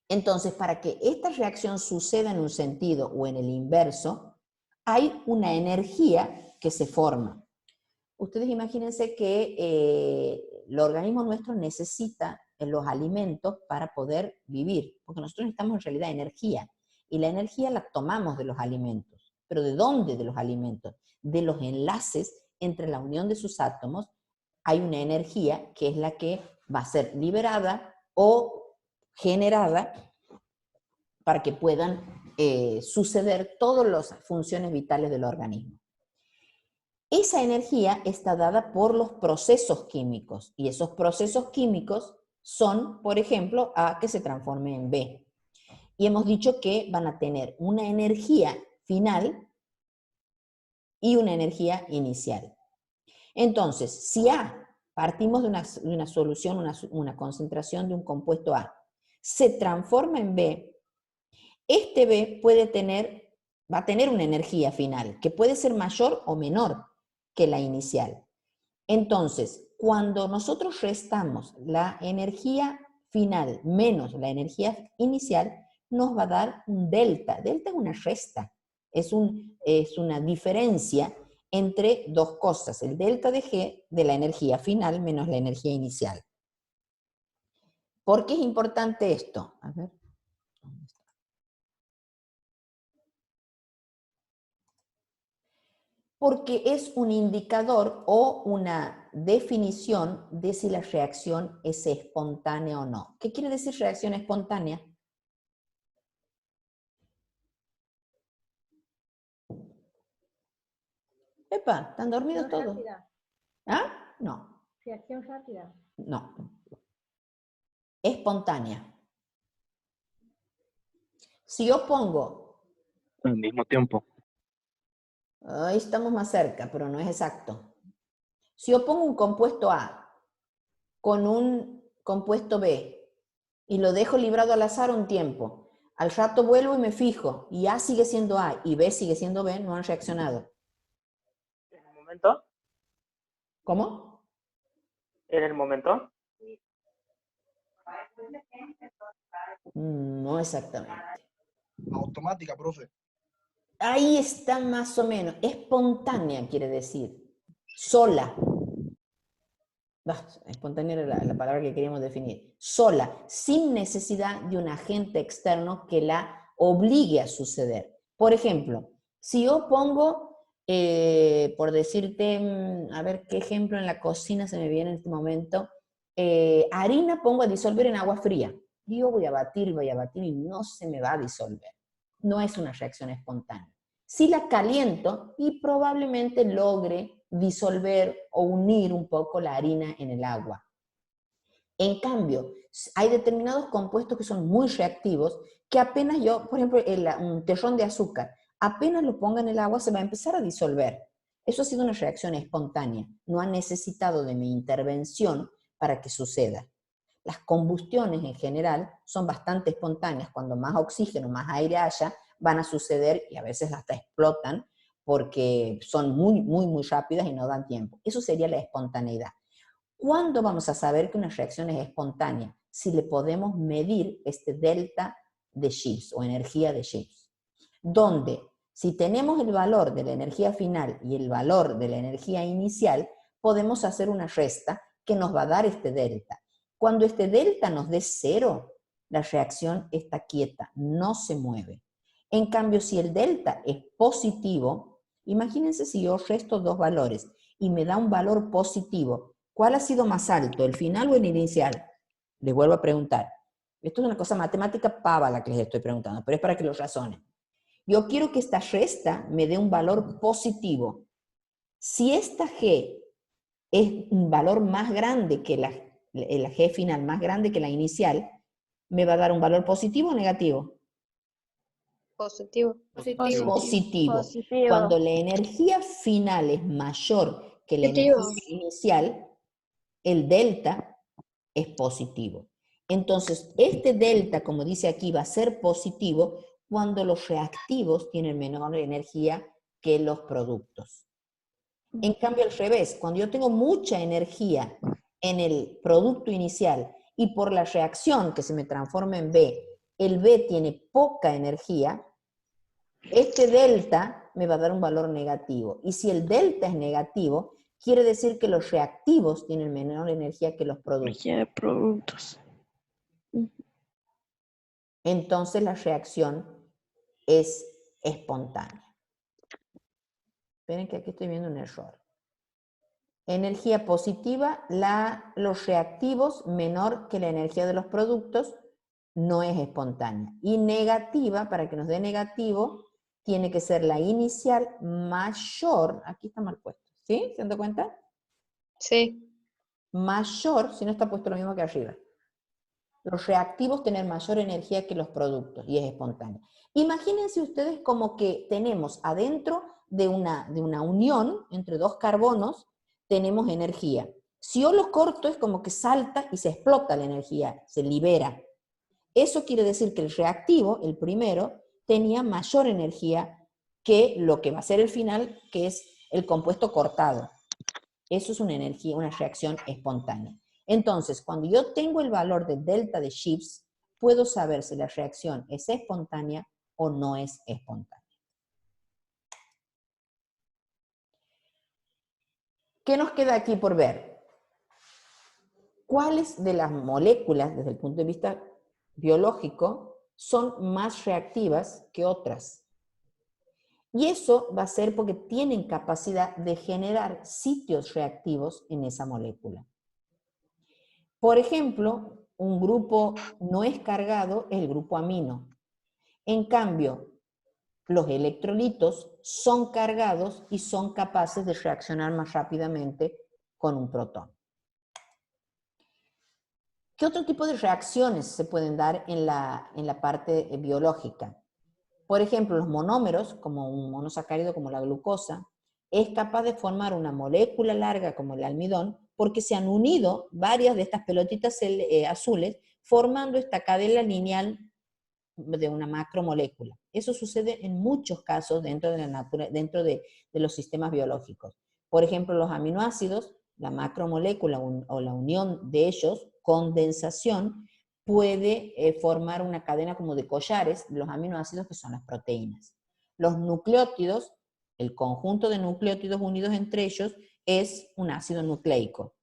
Entonces, para que esta reacción suceda en un sentido o en el inverso, hay una energía que se forma. Ustedes imagínense que el organismo nuestro necesita los alimentos para poder vivir, porque nosotros necesitamos en realidad energía, y la energía la tomamos de los alimentos. ¿Pero de dónde de los alimentos? De los enlaces entre la unión de sus átomos. Hay una energía que es la que va a ser liberada o generada para que puedan suceder todas las funciones vitales del organismo. Esa energía está dada por los procesos químicos, y esos procesos químicos son, por ejemplo, A que se transforme en B. Y hemos dicho que van a tener una energía final y una energía inicial. Entonces, si A, partimos de una solución, una concentración de un compuesto A, se transforma en B, este B va a tener una energía final, que puede ser mayor o menor que la inicial. Entonces, cuando nosotros restamos la energía final menos la energía inicial, nos va a dar un delta. Delta es una resta, es una diferencia entre dos cosas, el delta de G de la energía final menos la energía inicial. ¿Por qué es importante esto? A ver, ¿dónde está? Porque es un indicador o una definición de si la reacción es espontánea o no. ¿Qué quiere decir reacción espontánea? Epa, ¿están dormidos todos? Rápida. ¿Ah? No, Reacción rápida. no. Espontánea. Si yo pongo, Al mismo tiempo. ahí estamos más cerca, pero no es exacto. Si yo pongo un compuesto A con un compuesto B y lo dejo librado al azar un tiempo, al rato vuelvo y me fijo, y A sigue siendo A y B sigue siendo B, no han reaccionado. ¿En el momento? ¿Cómo? ¿En el momento? No exactamente. Automática, profe. Ahí está más o menos. Espontánea quiere decir. Sola. Espontánea era la palabra que queríamos definir. Sola, sin necesidad de un agente externo que la obligue a suceder. Por ejemplo, si yo pongo Por decirte, a ver qué ejemplo en la cocina se me viene en este momento. Harina pongo a disolver en agua fría. Yo voy a batir y no se me va a disolver. No es una reacción espontánea. Si la caliento y probablemente logre disolver o unir un poco la harina en el agua. En cambio, hay determinados compuestos que son muy reactivos, que apenas yo, por ejemplo, un terrón de azúcar, apenas lo ponga en el agua se va a empezar a disolver. Eso ha sido una reacción espontánea, no ha necesitado de mi intervención para que suceda. Las combustiones en general son bastante espontáneas. Cuando más oxígeno, más aire haya, van a suceder y a veces hasta explotan porque son muy rápidas y no dan tiempo. Eso sería la espontaneidad. ¿Cuándo vamos a saber que una reacción es espontánea? Si le podemos medir este delta de Gibbs o energía de Gibbs. Donde, si tenemos el valor de la energía final y el valor de la energía inicial, podemos hacer una resta que nos va a dar este delta. Cuando este delta nos dé 0, la reacción está quieta, no se mueve. En cambio, si el delta es positivo, imagínense si yo resto dos valores y me da un valor positivo, ¿cuál ha sido más alto, el final o el inicial? Les vuelvo a preguntar. Esto es una cosa matemática pava la que les estoy preguntando, pero es para que lo razonen. Yo quiero que esta resta me dé un valor positivo. Si esta G es un valor más grande que la G final, más grande que la inicial, ¿me va a dar un valor positivo o negativo? Positivo. Positivo. Positivo. Cuando la energía final es mayor que la Positivo. energía inicial, el delta es positivo. Entonces, este delta, como dice aquí, va a ser positivo cuando los reactivos tienen menor energía que los productos. En cambio, al revés, cuando yo tengo mucha energía en el producto inicial y por la reacción que se me transforma en B, el B tiene poca energía, este delta me va a dar un valor negativo. Y si el delta es negativo, quiere decir que los reactivos tienen menor energía que los productos. Energía de productos. Entonces la reacción es espontánea. Esperen que aquí estoy viendo un error. Energía positiva, los reactivos menor que la energía de los productos, no es espontánea. Y negativa, para que nos dé negativo, tiene que ser la inicial mayor, aquí está mal puesto, ¿sí? ¿Se dan cuenta? Sí. Mayor, si no está puesto lo mismo que arriba. Los reactivos tienen mayor energía que los productos y es espontánea. Imagínense ustedes como que tenemos adentro de una unión entre dos carbonos, tenemos energía. Si yo lo corto es como que salta y se explota la energía, se libera. Eso quiere decir que el reactivo, el primero, tenía mayor energía que lo que va a ser el final, que es el compuesto cortado. Eso es una energía, una reacción espontánea. Entonces, cuando yo tengo el valor de delta de Gibbs, puedo saber si la reacción es espontánea o no es espontánea. ¿Qué nos queda aquí por ver? ¿Cuáles de las moléculas, desde el punto de vista biológico, son más reactivas que otras? Y eso va a ser porque tienen capacidad de generar sitios reactivos en esa molécula. Por ejemplo, un grupo no es cargado es el grupo amino. En cambio, los electrolitos son cargados y son capaces de reaccionar más rápidamente con un protón. ¿Qué otro tipo de reacciones se pueden dar en la parte biológica? Por ejemplo, los monómeros, como un monosacárido como la glucosa, es capaz de formar una molécula larga como el almidón porque se han unido varias de estas pelotitas azules formando esta cadena lineal de una macromolécula. Eso sucede en muchos casos dentro de los sistemas biológicos. Por ejemplo, los aminoácidos, la macromolécula o la unión de ellos, condensación, puede formar una cadena como de collares de los aminoácidos que son las proteínas. Los nucleótidos, el conjunto de nucleótidos unidos entre ellos, es un ácido nucleico.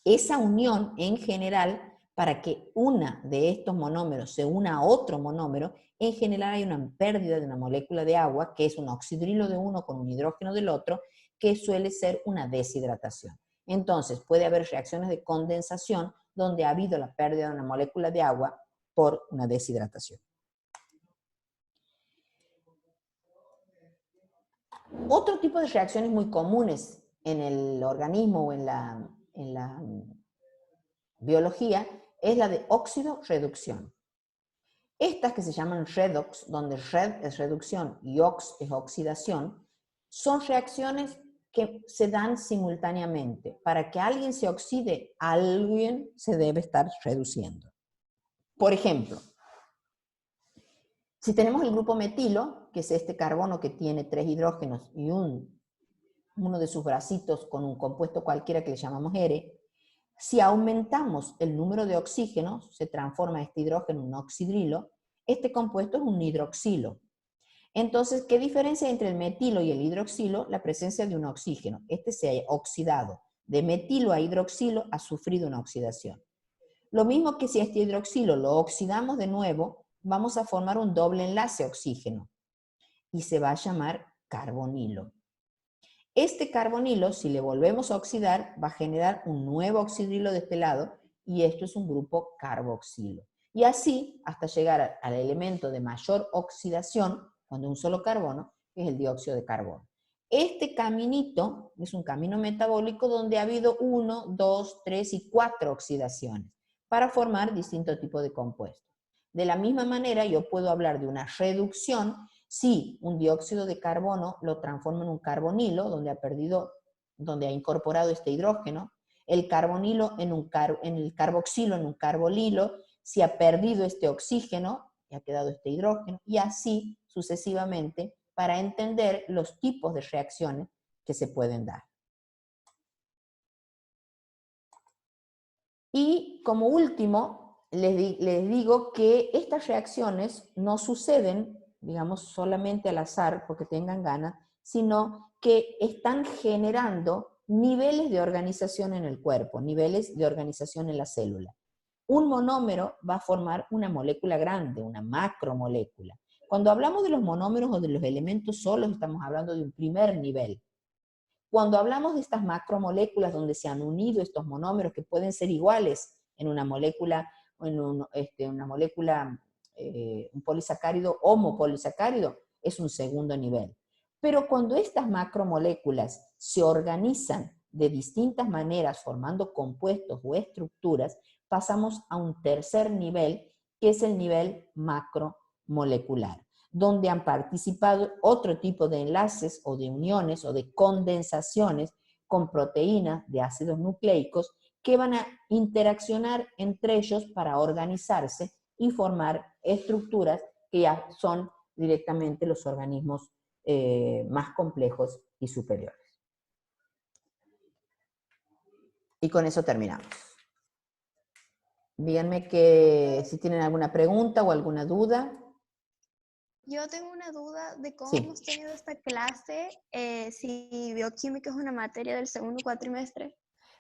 Esa unión en general para que una de estos monómeros se una a otro monómero, en general hay una pérdida de una molécula de agua, que es un oxidrilo de uno con un hidrógeno del otro, que suele ser una deshidratación. Entonces, puede haber reacciones de condensación donde ha habido la pérdida de una molécula de agua por una deshidratación. Otro tipo de reacciones muy comunes en el organismo o en la biología es la de óxido-reducción. Estas que se llaman redox, donde red es reducción y ox es oxidación, son reacciones que se dan simultáneamente. Para que alguien se oxide, alguien se debe estar reduciendo. Por ejemplo, si tenemos el grupo metilo, que es este carbono que tiene 3 hidrógenos y uno de sus bracitos con un compuesto cualquiera que le llamamos R, si aumentamos el número de oxígenos, se transforma este hidrógeno en un oxidrilo, este compuesto es un hidroxilo. Entonces, ¿qué diferencia entre el metilo y el hidroxilo? La presencia de un oxígeno. Este se ha oxidado. De metilo a hidroxilo ha sufrido una oxidación. Lo mismo que si este hidroxilo lo oxidamos de nuevo, vamos a formar un doble enlace oxígeno y se va a llamar carbonilo. Este carbonilo, si le volvemos a oxidar, va a generar un nuevo oxidrilo de este lado y esto es un grupo carboxilo. Y así hasta llegar al elemento de mayor oxidación, cuando un solo carbono, que es el dióxido de carbono. Este caminito es un camino metabólico donde ha habido 1, 2, 3 y 4 oxidaciones para formar distintos tipos de compuestos. De la misma manera, yo puedo hablar de una reducción si un dióxido de carbono lo transforma en un carbonilo, donde ha incorporado este hidrógeno, el carbonilo en el carboxilo en un carbolilo, si ha perdido este oxígeno, y ha quedado este hidrógeno, y así sucesivamente, para entender los tipos de reacciones que se pueden dar. Y como último, les digo que estas reacciones no suceden, digamos, solamente al azar porque tengan ganas, sino que están generando niveles de organización en el cuerpo, niveles de organización en la célula. Un monómero va a formar una molécula grande, una macromolécula. Cuando hablamos de los monómeros o de los elementos solos, estamos hablando de un primer nivel. Cuando hablamos de estas macromoléculas donde se han unido estos monómeros que pueden ser iguales en una molécula, un polisacárido homopolisacárido, es un segundo nivel. Pero cuando estas macromoléculas se organizan de distintas maneras formando compuestos o estructuras, pasamos a un tercer nivel, que es el nivel macromolecular, donde han participado otro tipo de enlaces o de uniones o de condensaciones con proteínas de ácidos nucleicos que van a interaccionar entre ellos para organizarse y formar estructuras que ya son directamente los organismos más complejos y superiores. Y con eso terminamos. Díganme si tienen alguna pregunta o alguna duda. Yo tengo una duda de cómo Sí. hemos tenido esta clase, si bioquímica es una materia del segundo cuatrimestre.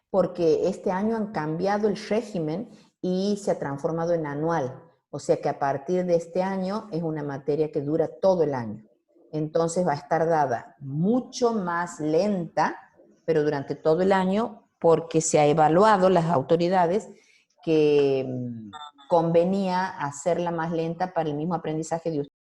Porque este año han cambiado el régimen y se ha transformado en anual. O sea que a partir de este año es una materia que dura todo el año. Entonces va a estar dada mucho más lenta, pero durante todo el año, porque se ha evaluado las autoridades que convenía hacerla más lenta para el mismo aprendizaje de ustedes.